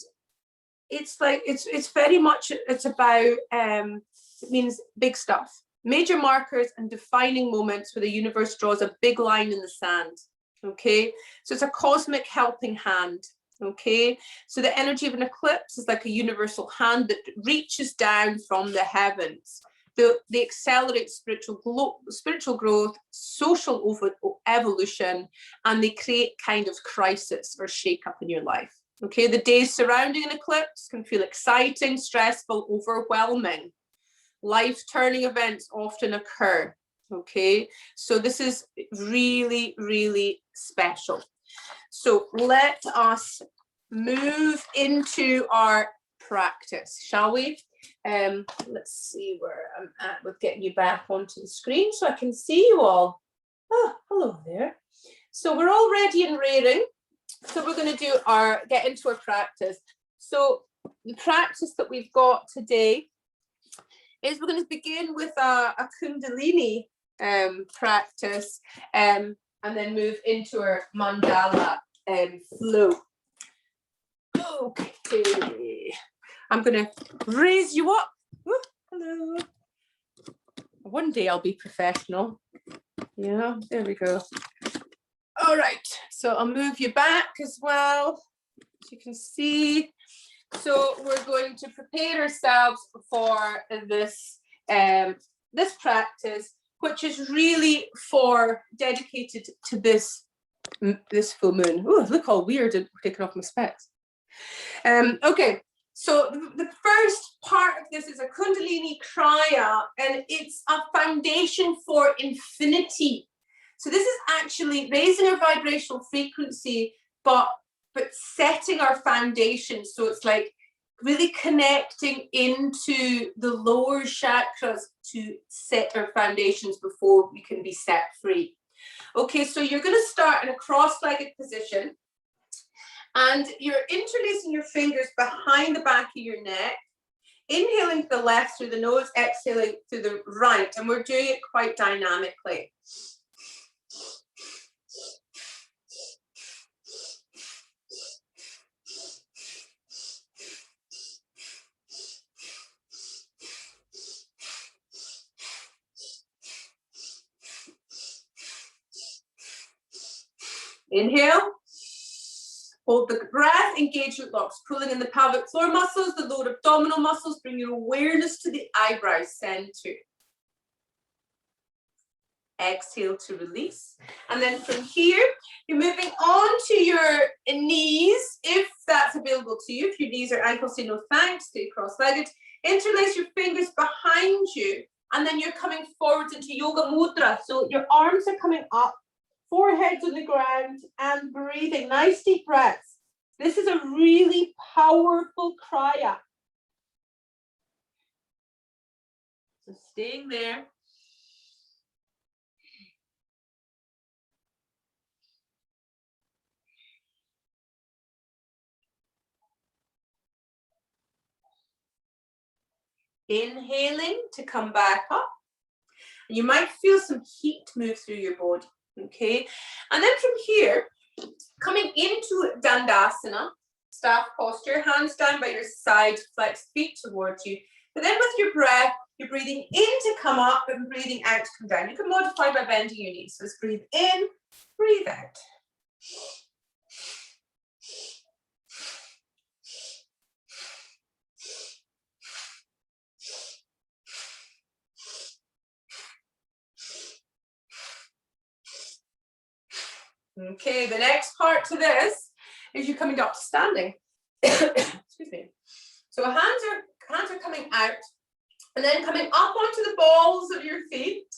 it's like it's very much, it's about it means big stuff, major markers and defining moments where the universe draws a big line in the sand. Okay, so it's a cosmic helping hand. Okay, so the energy of an eclipse is like a universal hand that reaches down from the heavens. They accelerate spiritual growth, social evolution, and they create kind of crisis or shake up in your life. Okay, the days surrounding an eclipse can feel exciting, stressful, overwhelming. Life-turning events often occur. Okay, so this is really, really special. So let us move into our practice, shall we? Let's see where I'm at with getting you back onto the screen so I can see you all. Oh, hello there. So we're all ready and raring. So we're going to get into our practice. So the practice that we've got today is we're going to begin with a Kundalini practice and then move into our mandala flow. Okay, I'm going to raise you up. Oh, hello. One day I'll be professional. Yeah, there we go. All right, so I'll move you back as well, as you can see. So we're going to prepare ourselves for this this practice, which is really dedicated to this full moon. Oh, look how weird I'm taking off my specs. Okay, so the first part of this is a Kundalini Kriya, and it's a foundation for infinity. So this is actually raising our vibrational frequency, but setting our foundation. So it's like really connecting into the lower chakras to set our foundations before we can be set free. Okay, so you're going to start in a cross-legged position, and you're interlacing your fingers behind the back of your neck, inhaling to the left through the nose, exhaling through the right, and we're doing it quite dynamically. Inhale. Hold the breath, engagement locks, pulling in the pelvic floor muscles, the lower abdominal muscles, bring your awareness to the eyebrows center. Exhale to release. And then from here, you're moving on to your knees, if that's available to you. If your knees or ankles say no thanks, stay cross-legged. Interlace your fingers behind you, and then you're coming forward into yoga mudra. So your arms are coming up, forehead on the ground, and breathing. Nice deep breaths. This is a really powerful kriya. So staying there. Inhaling to come back up. You might feel some heat move through your body, okay? And then from here, coming into Dandasana, staff posture, hands down by your side, flex feet towards you. But then with your breath, you're breathing in to come up and breathing out to come down. You can modify by bending your knees. So let's breathe in, breathe out. Okay, the next part to this is you coming up to standing. Excuse me. So hands are coming out and then coming up onto the balls of your feet.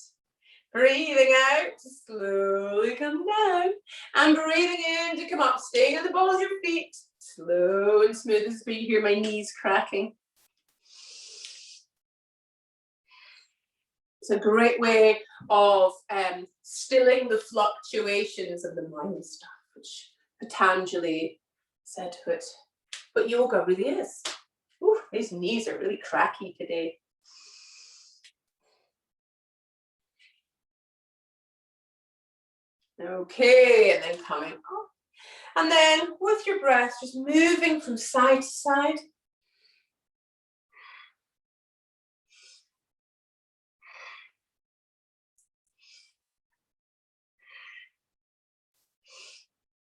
Breathing out to slowly come down and breathing in to come up, staying on the balls of your feet. Slow and smooth. This is where you hear my knees cracking. It's a great way of stilling the fluctuations of the mind stuff, which Patanjali said what yoga really is. Ooh, these knees are really cracky today. Okay, and then coming up. And then with your breath, just moving from side to side.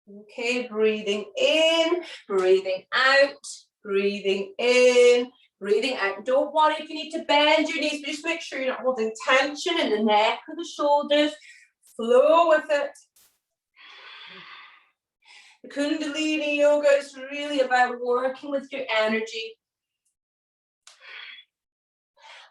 Okay, breathing in, breathing out, breathing in, breathing out. Don't worry if you need to bend your knees, but just make sure you're not holding tension in the neck or the shoulders. Flow with it. The Kundalini yoga is really about working with your energy.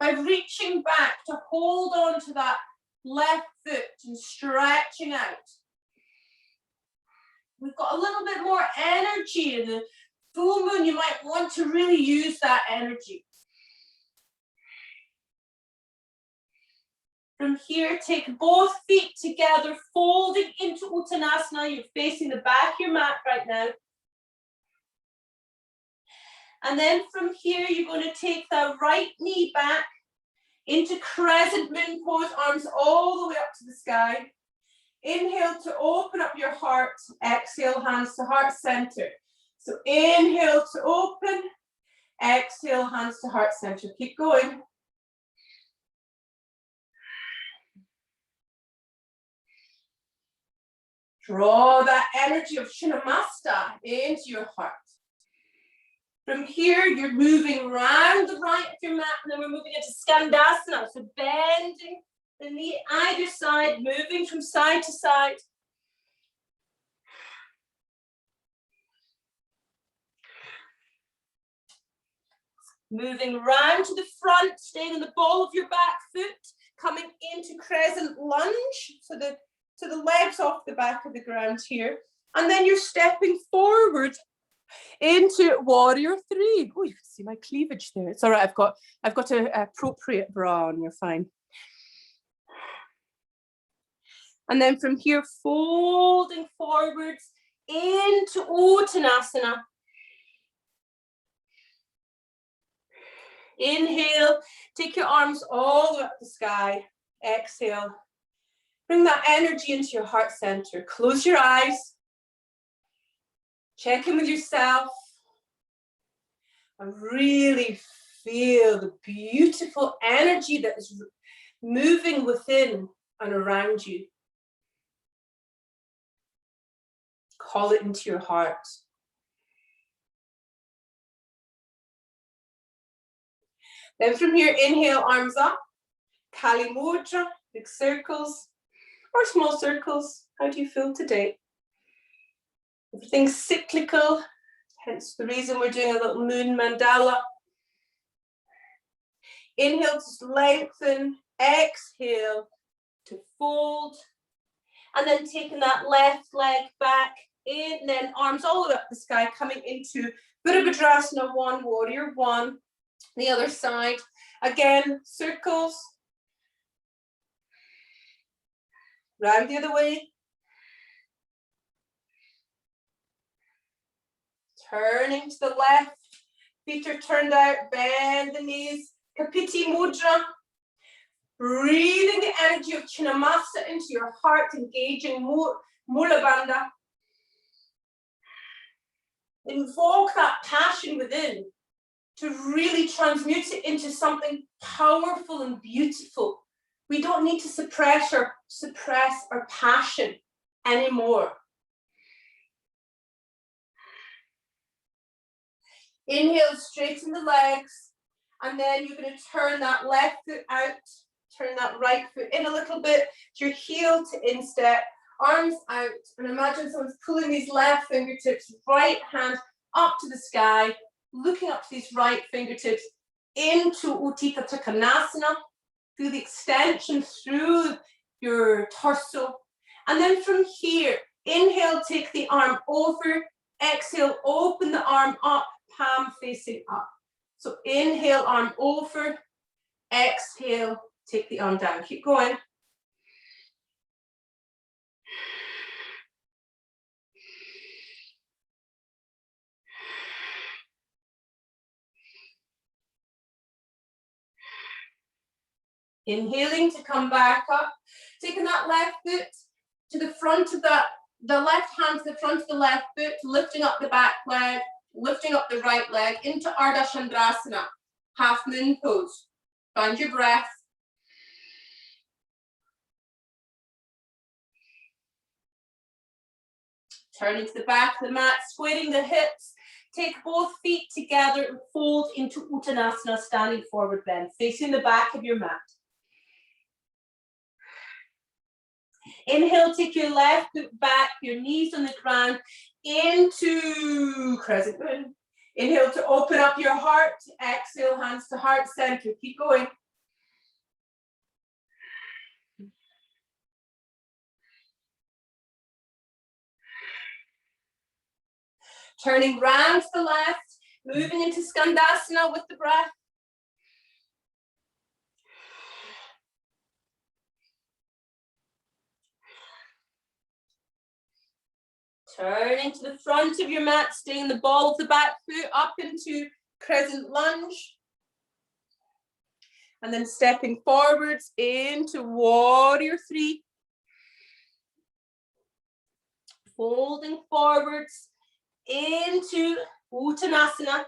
by reaching back to hold on to that left foot and stretching out. We've got a little bit more energy in the full moon. You might want to really use that energy. From here, take both feet together, folding into Uttanasana. You're facing the back of your mat right now. And then from here, you're going to take that right knee back into crescent moon pose, arms all the way up to the sky. Inhale to open up your heart. Exhale, hands to heart center. So inhale to open. Exhale, hands to heart center. Keep going. Draw that energy of Chinnamasta into your heart. From here, you're moving round the right of your mat, and then we're moving into Skandasana. So bending the knee either side, moving from side to side. Moving round to the front, staying in the ball of your back foot, coming into crescent lunge. So the legs off the back of the ground here. And then you're stepping forward into warrior three. Oh, you can see my cleavage there. It's all right, I've got an appropriate bra on, you're fine. And then from here, folding forwards into Uttanasana. Inhale, take your arms all the way up the sky. Exhale. Bring that energy into your heart center. Close your eyes. Check in with yourself. And really feel the beautiful energy that is moving within and around you. Call it into your heart. Then from here, inhale, arms up. Kali Mudra, big circles or small circles. How do you feel today? Everything's cyclical, hence the reason we're doing a little moon mandala. Inhale to lengthen, exhale to fold, and then taking that left leg back in, then arms all the way up the sky, coming into Virabhadrasana 1, warrior 1. The other side, again, circles, round the other way, turning to the left, feet are turned out, bend the knees, Kapiti Mudra, breathing the energy of Chinnamasta into your heart, engaging Mula Bandha. Invoke that passion within to really transmute it into something powerful and beautiful. We don't need to suppress our passion anymore. Inhale, straighten the legs, and then you're going to turn that left foot out, turn that right foot in a little bit, your heel to instep, arms out, and imagine someone's pulling these left fingertips, right hand up to the sky, looking up to these right fingertips into Utthita Trikonasana, feel the extension through your torso. And then from here, inhale, take the arm over, exhale, open the arm up, palm facing up. So inhale, arm over, exhale, take the arm down. Keep going. Inhaling to come back up, taking that left foot to the front of the left hand to the front of the left foot, lifting up the back leg, lifting up the right leg into Ardha Chandrasana, half moon pose. Find your breath. Turning to the back of the mat, squaring the hips, take both feet together and fold into Uttanasana, standing forward bend, facing the back of your mat. Inhale, take your left foot back, your knees on the ground, into crescent moon. Inhale to open up your heart. Exhale, hands to heart center. Keep going. Turning round to the left, moving into Skandasana with the breath. Turning to the front of your mat, staying the ball of the back foot up into crescent lunge. And then stepping forwards into warrior three. Folding forwards into Uttanasana.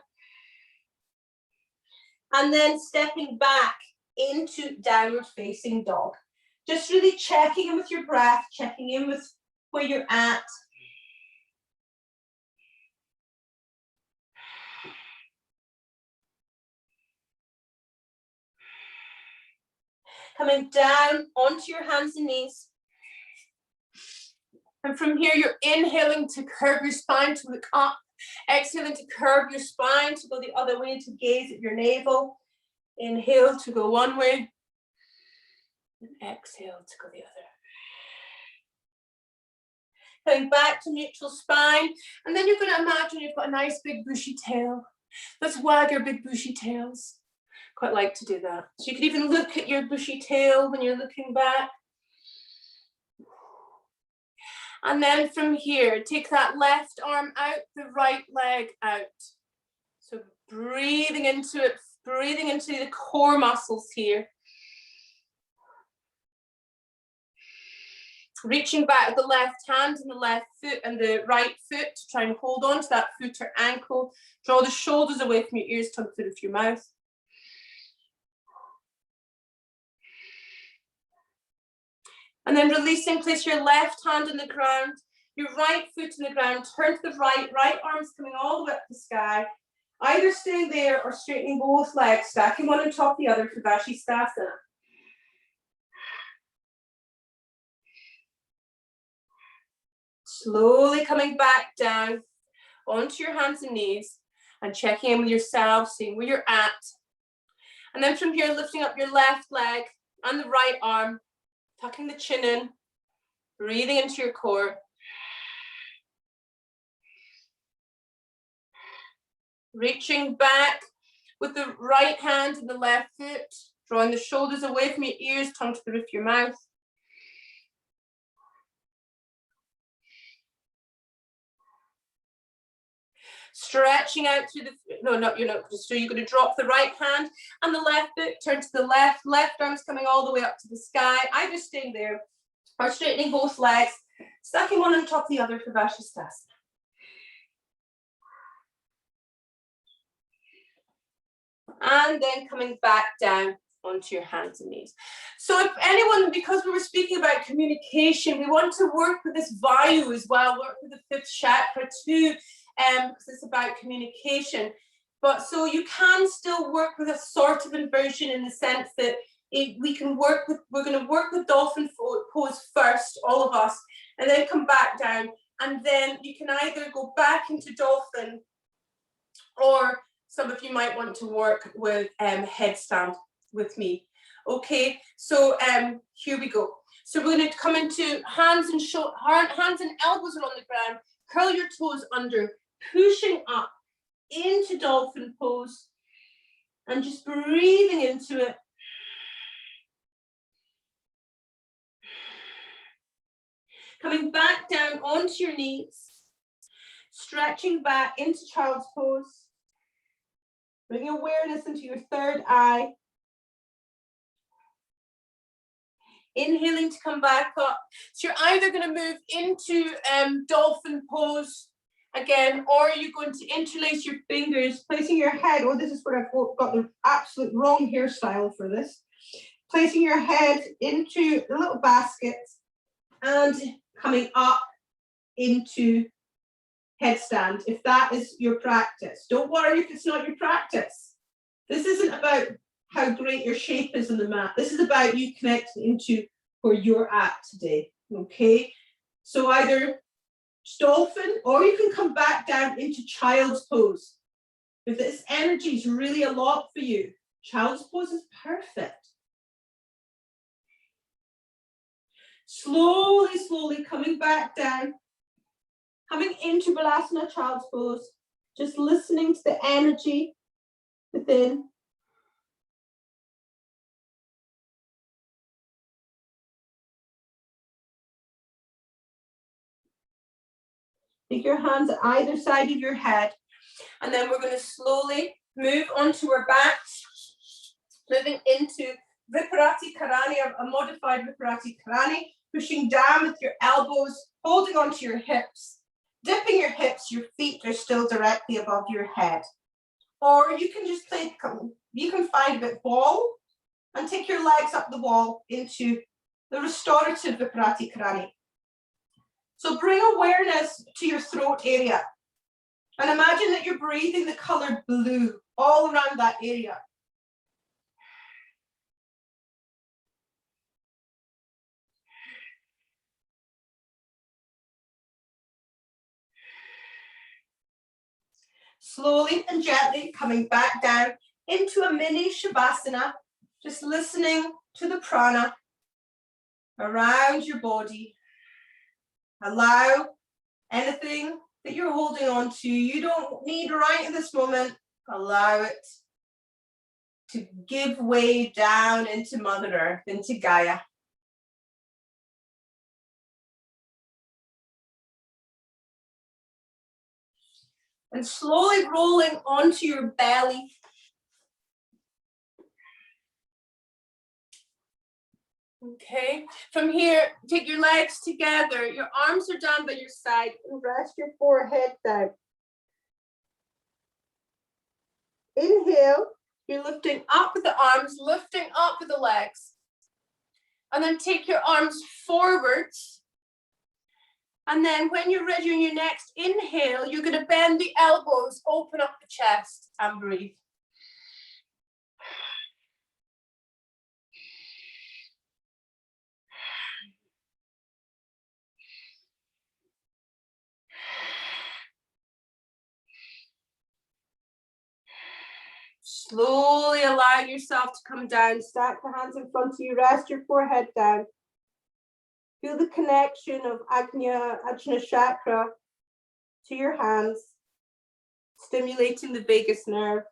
And then stepping back into downward facing dog. Just really checking in with your breath, checking in with where you're at. Coming down onto your hands and knees. And from here, you're inhaling to curve your spine to look up. Exhaling to curve your spine to go the other way, to gaze at your navel. Inhale to go one way. And exhale to go the other. Coming back to neutral spine. And then you're going to imagine you've got a nice big bushy tail. Let's wag your big bushy tails. Quite like to do that. So you can even look at your bushy tail when you're looking back. And then from here, take that left arm out, the right leg out. So breathing into it, breathing into the core muscles here. Reaching back the left hand and the left foot and the right foot to try and hold on to that foot or ankle. Draw the shoulders away from your ears, tongue through your mouth. And then releasing, place your left hand on the ground, your right foot on the ground, turn to the right arm's coming all the way up to the sky, either staying there or straightening both legs, stacking one on top of the other for Vashisthasana. Slowly coming back down onto your hands and knees and checking in with yourself, seeing where you're at. And then from here, lifting up your left leg and the right arm, tucking the chin in, breathing into your core. Reaching back with the right hand and the left foot, drawing the shoulders away from your ears, tongue to the roof of your mouth. Stretching out through the, so you're going to drop the right hand and the left foot, turn to the left arm's coming all the way up to the sky, either staying there or straightening both legs, stacking one on top of the other for Vashisthasana. And then coming back down onto your hands and knees. So if anyone, because we were speaking about communication, we want to work with this vayu as well, work with the fifth chakra too, because it's about communication. But so you can still work with a sort of inversion in the sense that we're going to work with dolphin pose first, all of us, and then come back down. And then you can either go back into dolphin, or some of you might want to work with headstand with me. Okay, so here we go. So we're going to come into hands and elbows are on the ground. Curl your toes under, pushing up into dolphin pose, and just breathing into it. Coming back down onto your knees, stretching back into child's pose. Bring awareness into your third eye. Inhaling to come back up. So you're either going to move into dolphin pose again, or you're going to interlace your fingers, placing your head, oh, this is where I've got the absolute wrong hairstyle for this. Placing your head into the little basket and coming up into headstand, if that is your practice. Don't worry if it's not your practice. This isn't about how great your shape is on the mat. This is about you connecting into where you're at today, okay? So either dolphin, or you can come back down into child's pose. If this energy is really a lot for you, child's pose is perfect. Slowly coming back down, Coming into Balasana, child's pose, just listening to the energy within. Take your hands at either side of your head, and then we're going to slowly move onto our backs, moving into Viparati Karani, a modified Viparati Karani, pushing down with your elbows, holding onto your hips, dipping your hips, your feet are still directly above your head. Or you can just play, you can find a bit wall and take your legs up the wall into the restorative Viparati Karani. So bring awareness to your throat area and imagine that you're breathing the color blue all around that area. Slowly and gently coming back down into a mini Shavasana, just listening to the prana around your body. Allow anything that you're holding on to, you don't need right in this moment, allow it to give way down into Mother Earth, into Gaia. And slowly rolling onto your belly. Okay, from here, take your legs together, your arms are down by your side, and rest your forehead down. Inhale, you're lifting up with the arms, lifting up with the legs. And then take your arms forwards. And then when you're ready on your next inhale, you're going to bend the elbows, open up the chest, and breathe. Slowly allow yourself to come down. Stack the hands in front of you. Rest your forehead down. Feel the connection of Ajna chakra to your hands, stimulating the vagus nerve.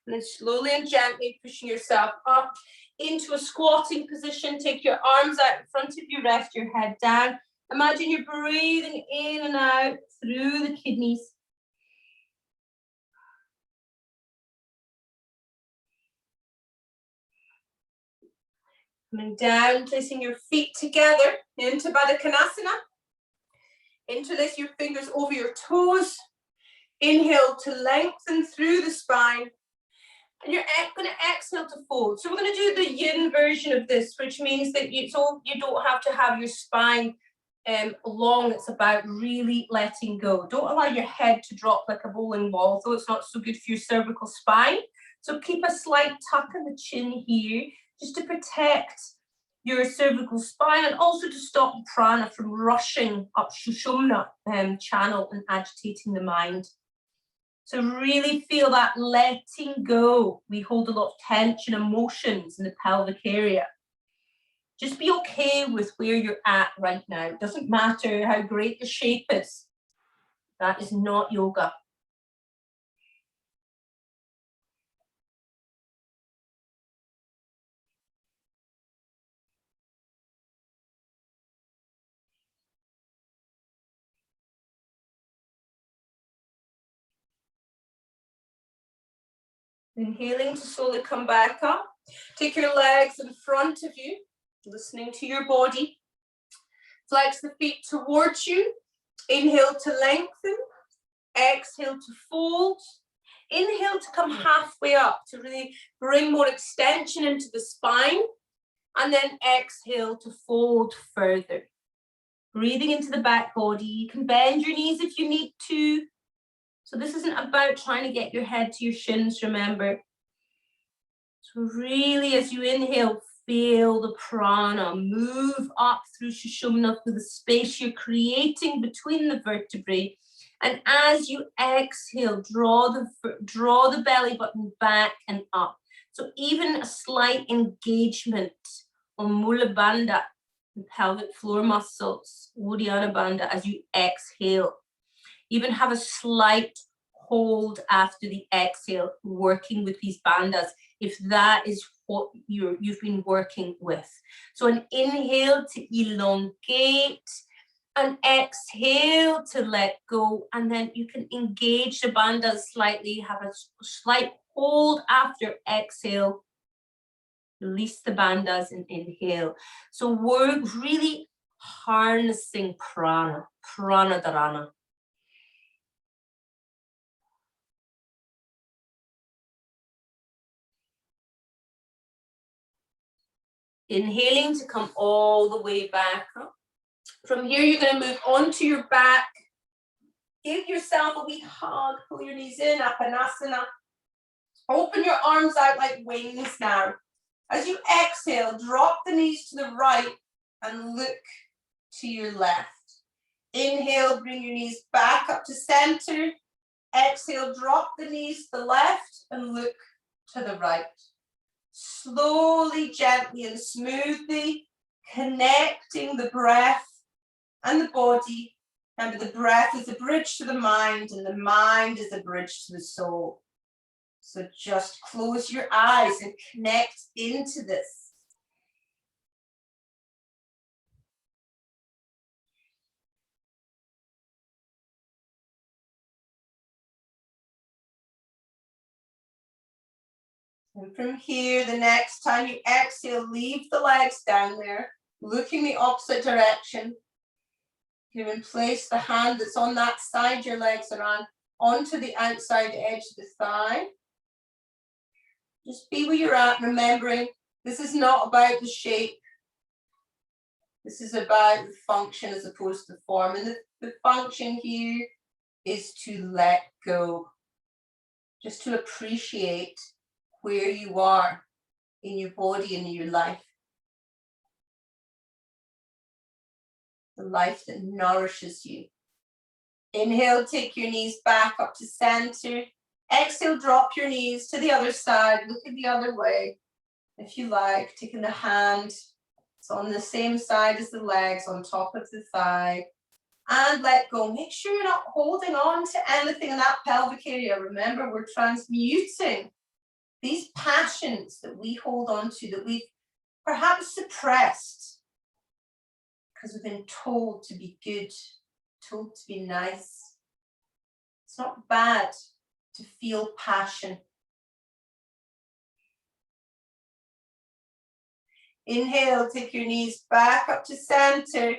And then slowly and gently pushing yourself up into a squatting position. Take your arms out in front of you. Rest your head down. Imagine you're breathing in and out through the kidneys. Coming down, placing your feet together into Baddha Konasana. Interlace your fingers over your toes. Inhale to lengthen through the spine. And you're going to exhale to fold. So we're going to do the yin version of this, which means that you don't have to have your spine long. It's about really letting go. Don't allow your head to drop like a bowling ball, though it's not so good for your cervical spine. So keep a slight tuck in the chin here, just to protect your cervical spine and also to stop the prana from rushing up Sushumna channel and agitating the mind. So really feel that letting go. We hold a lot of tension, emotions in the pelvic area. Just be okay with where you're at right now. It doesn't matter how great the shape is. That is not yoga. Inhaling to slowly come back up. Take your legs in front of you, listening to your body. Flex the feet towards you. Inhale to lengthen. Exhale to fold. Inhale to come halfway up to really bring more extension into the spine. And then exhale to fold further. Breathing into the back body. You can bend your knees if you need to. So this isn't about trying to get your head to your shins, remember. So really, as you inhale, feel the prana move up through Sushumna, through the space you're creating between the vertebrae. And as you exhale, draw the belly button back and up. So even a slight engagement or Mula Bandha, the pelvic floor muscles, Uddiyana Bandha, as you exhale. Even have a slight hold after the exhale, working with these bandhas, if that is what you've been working with. So an inhale to elongate, an exhale to let go, and then you can engage the bandhas slightly, have a slight hold after exhale, release the bandhas and inhale. So we're really harnessing prana, pranadharana. Inhaling to come all the way back up. From here, you're going to move onto your back. Give yourself a wee hug. Pull your knees in, Apanasana. Open your arms out like wings now. As you exhale, drop the knees to the right and look to your left. Inhale, bring your knees back up to center. Exhale, drop the knees to the left and look to the right. Slowly, gently and smoothly connecting the breath and the body. Remember, the breath is a bridge to the mind and the mind is a bridge to the soul. So just close your eyes and connect into this. And from here, the next time you exhale, leave the legs down there, looking the opposite direction. You can place the hand that's on that side your legs are on onto the outside edge of the thigh. Just be where you're at, remembering this is not about the shape. This is about the function as opposed to form. And the function here is to let go. Just to appreciate where you are in your body and in your life. The life that nourishes you. Inhale, take your knees back up to center. Exhale, drop your knees to the other side. Look at the other way, if you like. Taking the hand, it's on the same side as the legs, on top of the thigh. And let go. Make sure you're not holding on to anything in that pelvic area. Remember, we're transmuting these passions that we hold on to, that we've perhaps suppressed because we've been told to be good, told to be nice. It's not bad to feel passion. Inhale, take your knees back up to center,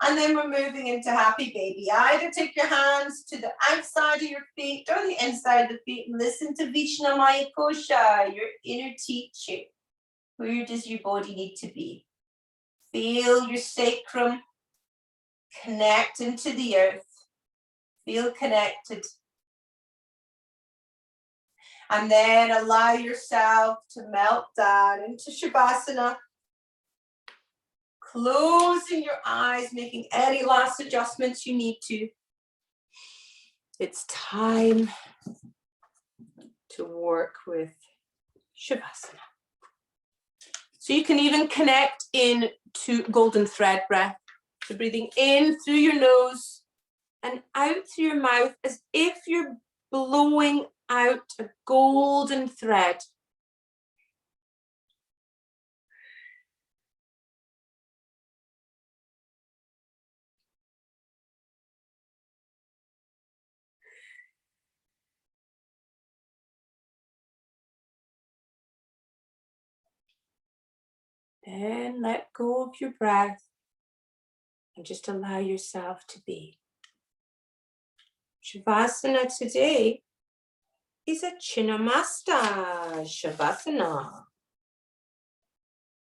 and then we're moving into happy baby. Either take your hands to the outside of your feet or the inside of the feet and listen to Vishnamaya Kosha, your inner teacher. Where does your body need to be? Feel your sacrum connect into the earth. Feel connected. And then allow yourself to melt down into Shavasana. Closing your eyes, making any last adjustments you need to. It's time to work with Shavasana. So you can even connect in to golden thread breath. So breathing in through your nose and out through your mouth as if you're blowing out a golden thread. Then let go of your breath and just allow yourself to be. Shavasana today is a Chinnamasta Shavasana.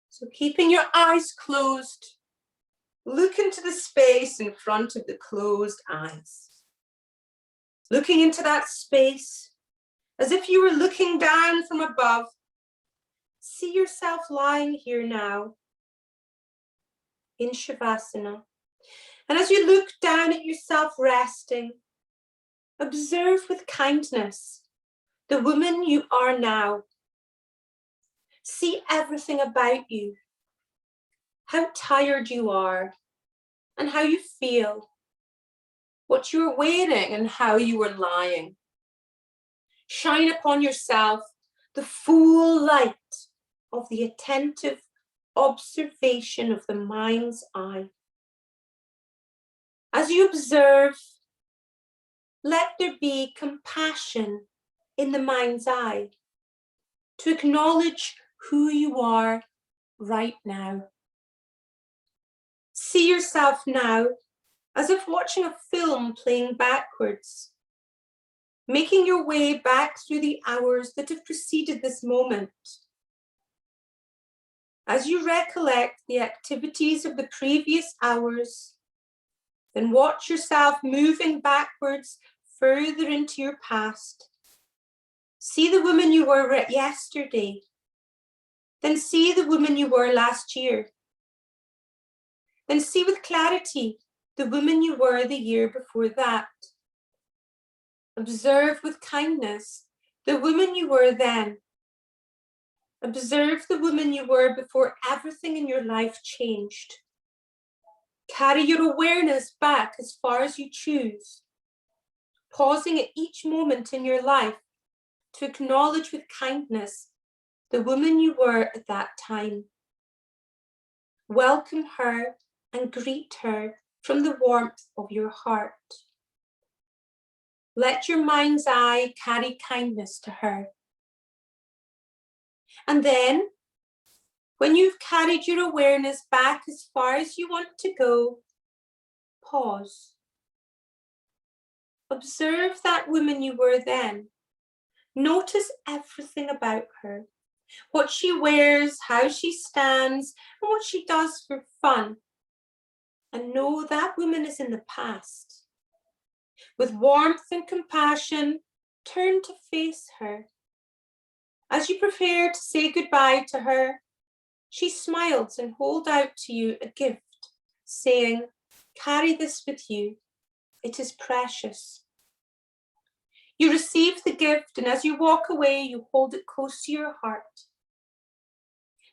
So keeping your eyes closed, look into the space in front of the closed eyes. Looking into that space as if you were looking down from above. See yourself lying here now in Shavasana. And as you look down at yourself resting, observe with kindness the woman you are now. See everything about you how tired you are and how you feel, what you are wearing and how you are lying. Shine upon yourself the full light of the attentive observation of the mind's eye. As you observe, let there be compassion in the mind's eye to acknowledge who you are right now. See yourself now as if watching a film playing backwards, making your way back through the hours that have preceded this moment. As you recollect the activities of the previous hours, then watch yourself moving backwards further into your past. See the woman you were yesterday, then see the woman you were last year. Then see with clarity the woman you were the year before that. Observe with kindness the woman you were then. Observe the woman you were before everything in your life changed. Carry your awareness back as far as you choose, pausing at each moment in your life to acknowledge with kindness the woman you were at that time. Welcome her and greet her from the warmth of your heart. Let your mind's eye carry kindness to her. And then, when you've carried your awareness back as far as you want to go, pause. Observe that woman you were then. Notice everything about her, what she wears, how she stands, and what she does for fun. And know that woman is in the past. With warmth and compassion, turn to face her. As you prepare to say goodbye to her, she smiles and holds out to you a gift, saying, "Carry this with you. It is precious." You receive the gift, and as you walk away, you hold it close to your heart.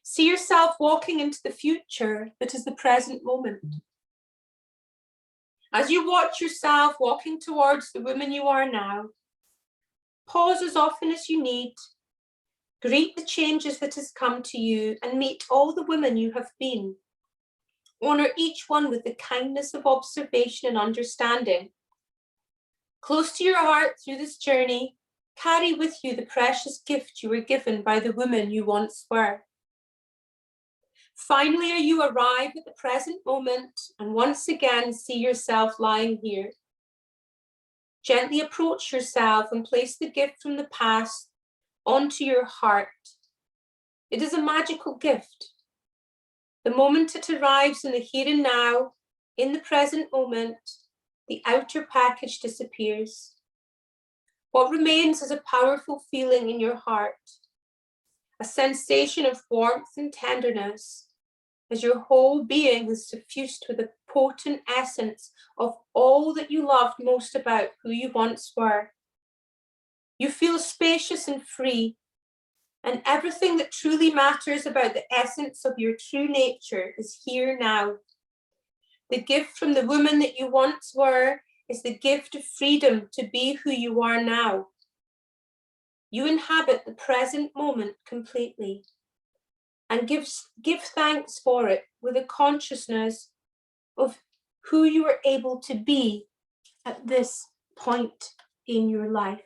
See yourself walking into the future that is the present moment. As you watch yourself walking towards the woman you are now, pause as often as you need, greet the changes that has come to you, and meet all the women you have been. Honor each one with the kindness of observation and understanding. Close to your heart through this journey, carry with you the precious gift you were given by the woman you once were. Finally, you arrive at the present moment and once again see yourself lying here. Gently approach yourself and place the gift from the past onto your heart. It is a magical gift. The moment it arrives in the here and now, in the present moment, the outer package disappears. What remains is a powerful feeling in your heart, a sensation of warmth and tenderness, as your whole being is suffused with the potent essence of all that you loved most about who you once were. You feel spacious and free, and everything that truly matters about the essence of your true nature is here now. The gift from the woman that you once were is the gift of freedom to be who you are now. You inhabit the present moment completely and give thanks for it with a consciousness of who you are able to be at this point in your life.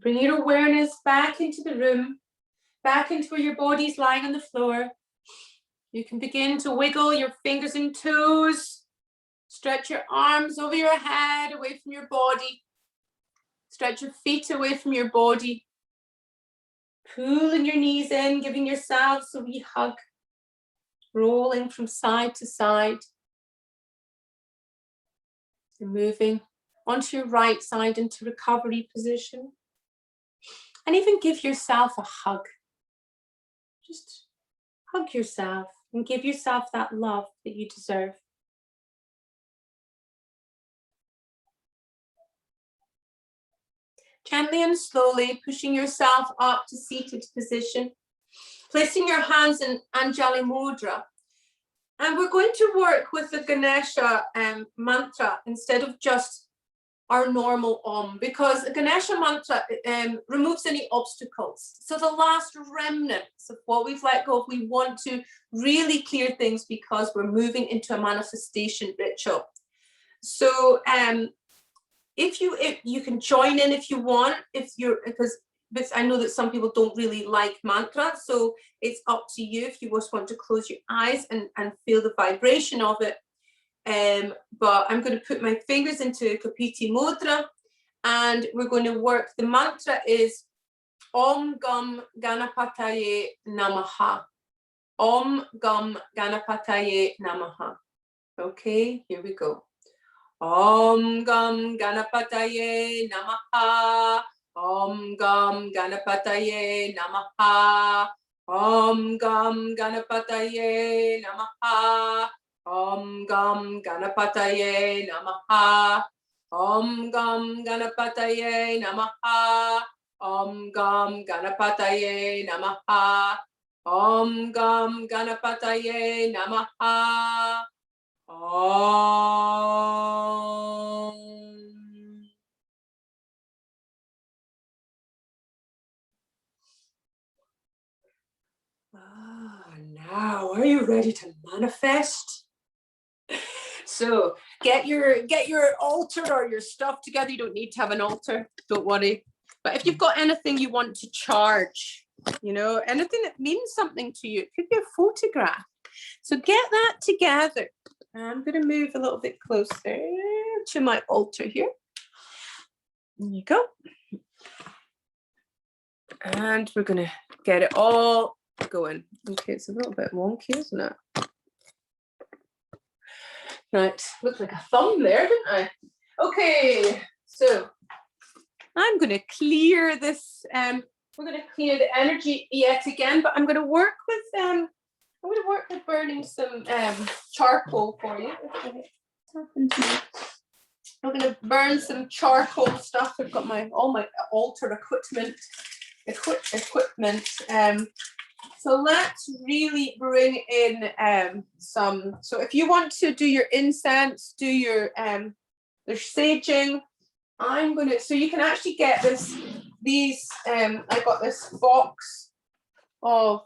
Bring your awareness back into the room, back into where your body's lying on the floor. You can begin to wiggle your fingers and toes. Stretch your arms over your head, away from your body. Stretch your feet away from your body. Pulling your knees in, giving yourselves a wee hug. Rolling from side to side. And moving onto your right side into recovery position. And even give yourself a hug. Just hug yourself and give yourself that love that you deserve. Gently and slowly pushing yourself up to seated position. Placing your hands in Anjali Mudra. And we're going to work with the Ganesha mantra instead of just our normal Om, because the Ganesha mantra removes any obstacles. So the last remnants of what we've let go of, we want to really clear things because we're moving into a manifestation ritual. So if you can join in if you want, because I know that some people don't really like mantra, so it's up to you if you just want to close your eyes and feel the vibration of it. But I'm going to put my fingers into Kapiti Mudra and we're going to work. The mantra is Om Gam Ganapataye Namaha. Om Gam Ganapataye Namaha. Okay, here we go. Om Gam Ganapataye Namaha. Om Gam Ganapataye Namaha. Om Gam Ganapataye Namaha. Om Gam Ganapataye Namaha. Om Gam Ganapataye Namaha. Om Gam Ganapataye Namaha. Om Gam Ganapataye Namaha. Om. Now, are you ready to manifest? So get your altar or your stuff together. You don't need to have an altar, don't worry. But if you've got anything you want to charge, anything that means something to you, it could be a photograph. So get that together. I'm going to move a little bit closer to my altar here. There you go. And we're going to get it all going. Okay, it's a little bit wonky, isn't it? Right, looks like a thumb there, didn't I? Okay, so I'm going to clear this. We're going to clear the energy yet again, but I'm going to work with burning some charcoal for you. I'm going to burn some charcoal stuff. I've got all my altar equipment. So let's really bring in some. So if you want to do your incense, do your saging. I'm gonna. So you can actually get these. I got this box of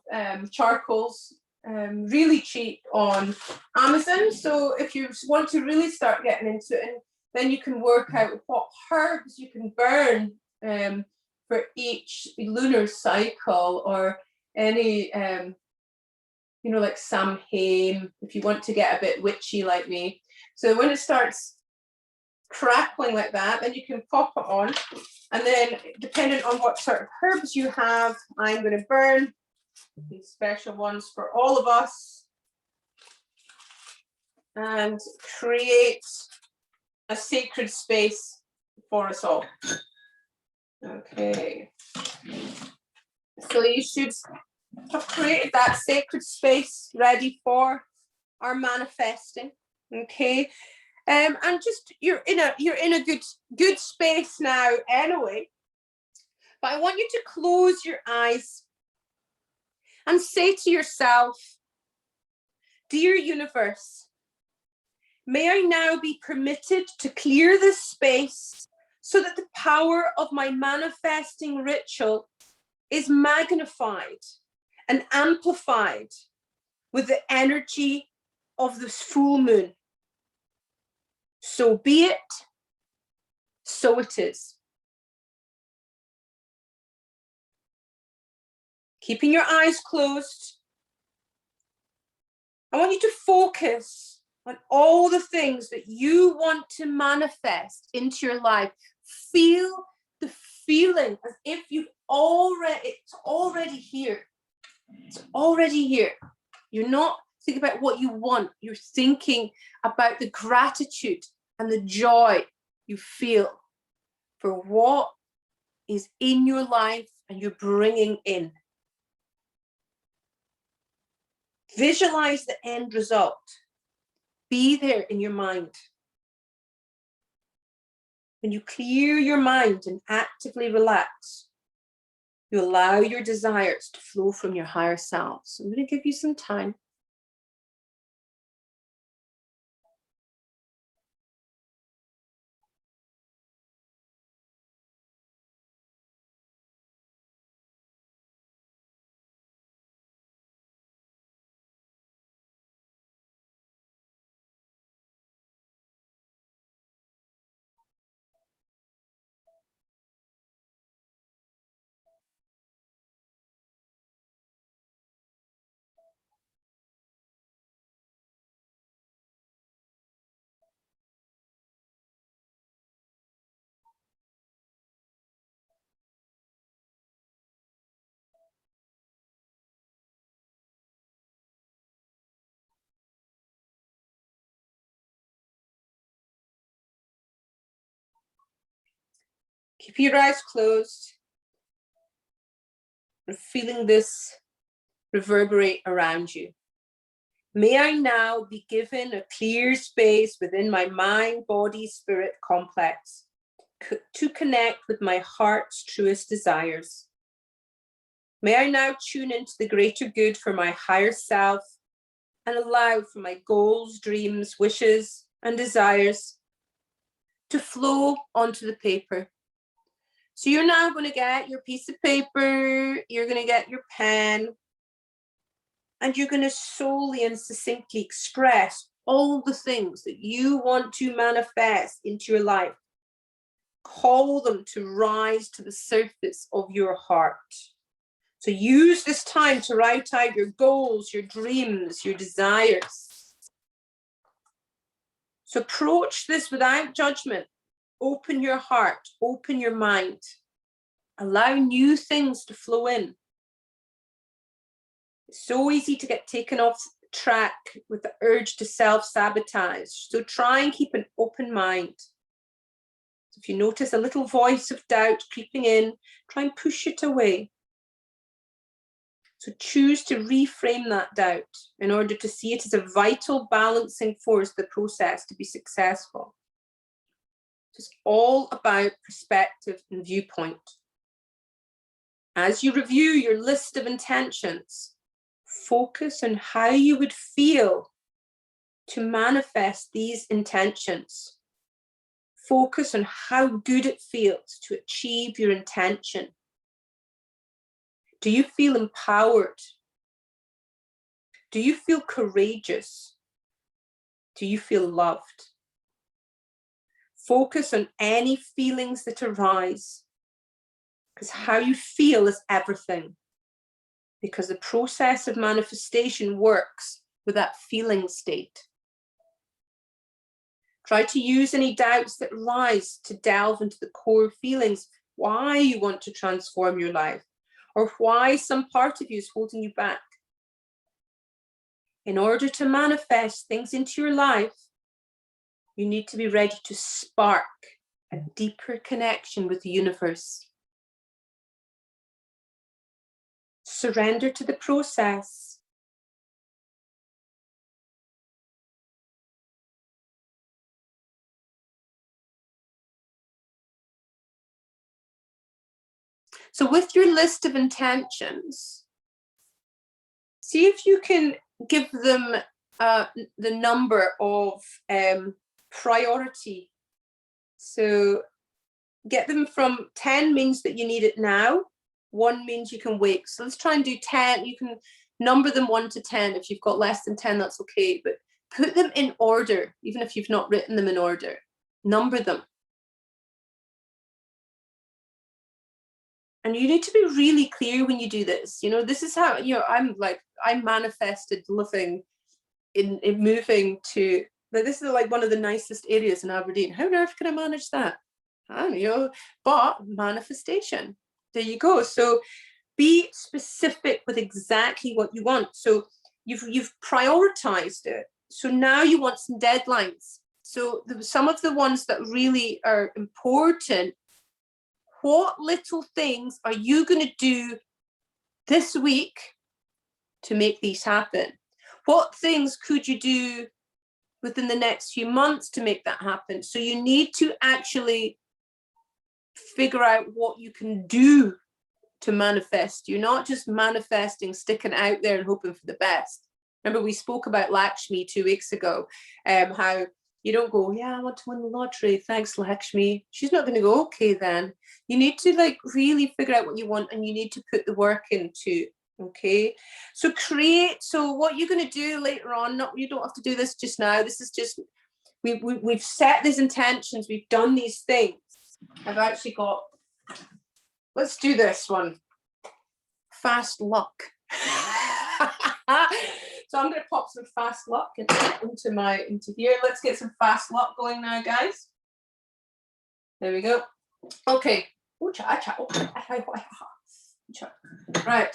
charcoals, really cheap on Amazon. So if you want to really start getting into it, and then you can work out what herbs you can burn for each lunar cycle, or any like Samhain, if you want to get a bit witchy like me. So when it starts crackling like that, then you can pop it on, and then depending on what sort of herbs you have, I'm going to burn these special ones for all of us and create a sacred space for us all. Okay, so you should have created that sacred space ready for our manifesting. Okay, and just you're in a good space now anyway. But I want you to close your eyes and say to yourself, "Dear universe, may I now be permitted to clear this space so that the power of my manifesting ritual is magnified and amplified with the energy of this full moon. So be it, so it is." Keeping your eyes closed, I want you to focus on all the things that you want to manifest into your life. Feel the feeling as if it's already here. It's already here. You're not thinking about what you want. You're thinking about the gratitude and the joy you feel for what is in your life and you're bringing in. Visualize the end result. Be there in your mind. When you clear your mind and actively relax, you allow your desires to flow from your higher self. So I'm going to give you some time. Keep your eyes closed. And feeling this reverberate around you. May I now be given a clear space within my mind, body, spirit complex to connect with my heart's truest desires. May I now tune into the greater good for my higher self and allow for my goals, dreams, wishes, and desires to flow onto the paper. So you're now going to get your piece of paper, you're going to get your pen, and you're going to solely and succinctly express all the things that you want to manifest into your life. Call them to rise to the surface of your heart. So use this time to write out your goals, your dreams, your desires. So approach this without judgment. Open your heart, open your mind. Allow new things to flow in. It's so easy to get taken off track with the urge to self-sabotage. So try and keep an open mind. So if you notice a little voice of doubt creeping in, try and push it away. So choose to reframe that doubt in order to see it as a vital balancing force, the process to be successful. It's all about perspective and viewpoint. As you review your list of intentions, focus on how you would feel to manifest these intentions. Focus on how good it feels to achieve your intention. Do you feel empowered? Do you feel courageous? Do you feel loved? Focus on any feelings that arise, because how you feel is everything. Because the process of manifestation works with that feeling state. Try to use any doubts that rise to delve into the core feelings, why you want to transform your life, or why some part of you is holding you back. In order to manifest things into your life, you need to be ready to spark a deeper connection with the universe. Surrender to the process. So with your list of intentions, see if you can give them the number of priority. So get them from 10 means that you need it now. 1 means you can wait. So let's try and do 10. You can number them 1 to 10. If you've got less than 10, that's okay. But put them in order, even if you've not written them in order. Number them. And you need to be really clear when you do this. You know, this is how, you know, I manifested living in moving to, this is like one of the nicest areas in Aberdeen. How on earth can I manage that? I don't know, but manifestation. There you go. So be specific with exactly what you want. So you've prioritized it. So now you want some deadlines. So some of the ones that really are important, what little things are you going to do this week to make these happen? What things could you do within the next few months to make that happen? So you need to actually figure out what you can do to manifest. You're not just manifesting, sticking it out there and hoping for the best. Remember, we spoke about Lakshmi 2 weeks ago, how you don't go, yeah, I want to win the lottery. Thanks, Lakshmi. She's not going to go, okay, then. You need to like really figure out what you want, and you need to put the work into. Okay, so so what you're going to do later on, you don't have to do this just now. This is just, we've set these intentions, we've done these things. I've actually got, let's do this one. Fast luck. So I'm going to pop some fast luck into here. Let's get some fast luck going now, guys. There we go. Okay. Right.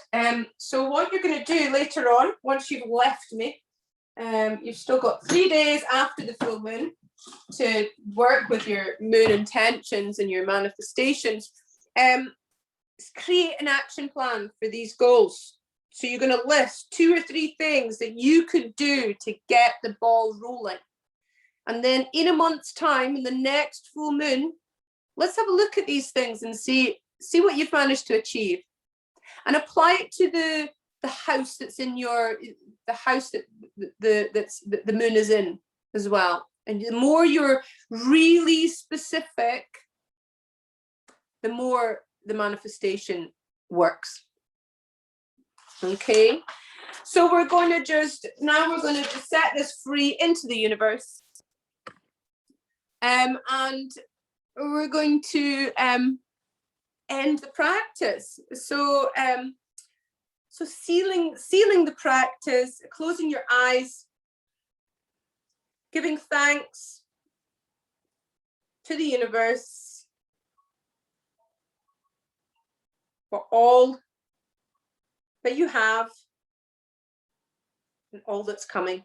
So what you're going to do later on, once you've left me, you've still got 3 days after the full moon to work with your moon intentions and your manifestations. Create an action plan for these goals. So you're going to list 2 or 3 things that you could do to get the ball rolling. And then in a month's time, in the next full moon, let's have a look at these things and see what you've managed to achieve. And apply it to the house that's in the house that the moon is in as well. And the more you're really specific, the more the manifestation works. Okay, so we're going to just set this free into the universe, and we're going to end the practice. So so sealing the practice, closing your eyes, giving thanks to the universe for all that you have and all that's coming.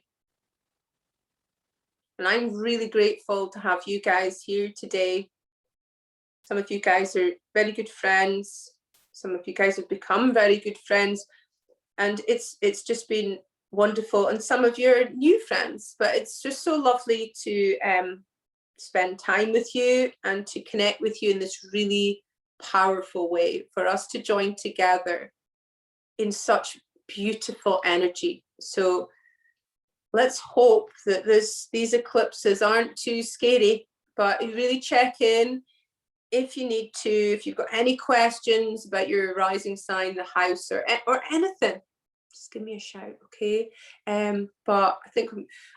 And I'm really grateful to have you guys here today. Some of you guys are very good friends. Some of you guys have become very good friends. And it's just been wonderful. And some of you are new friends, but it's just so lovely to spend time with you and to connect with you in this really powerful way, for us to join together in such beautiful energy. So let's hope that these eclipses aren't too scary, but really check in if you need to, if you've got any questions about your rising sign, the house, or anything, just give me a shout, okay? But I think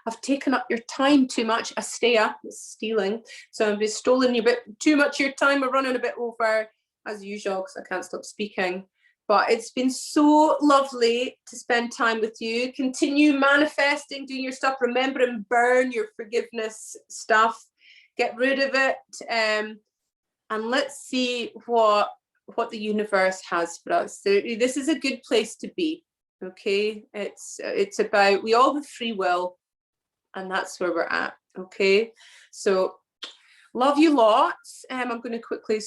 I've taken up your time too much. Astea is stealing, so I've been stolen a bit too much of your time. We're running a bit over as usual because I can't stop speaking. But it's been so lovely to spend time with you. Continue manifesting, doing your stuff. Remember and burn your forgiveness stuff. Get rid of it. And let's see what the universe has for us. So this is a good place to be. Okay, it's about, we all have free will, and that's where we're at. Okay, so love you lots. I'm going to quickly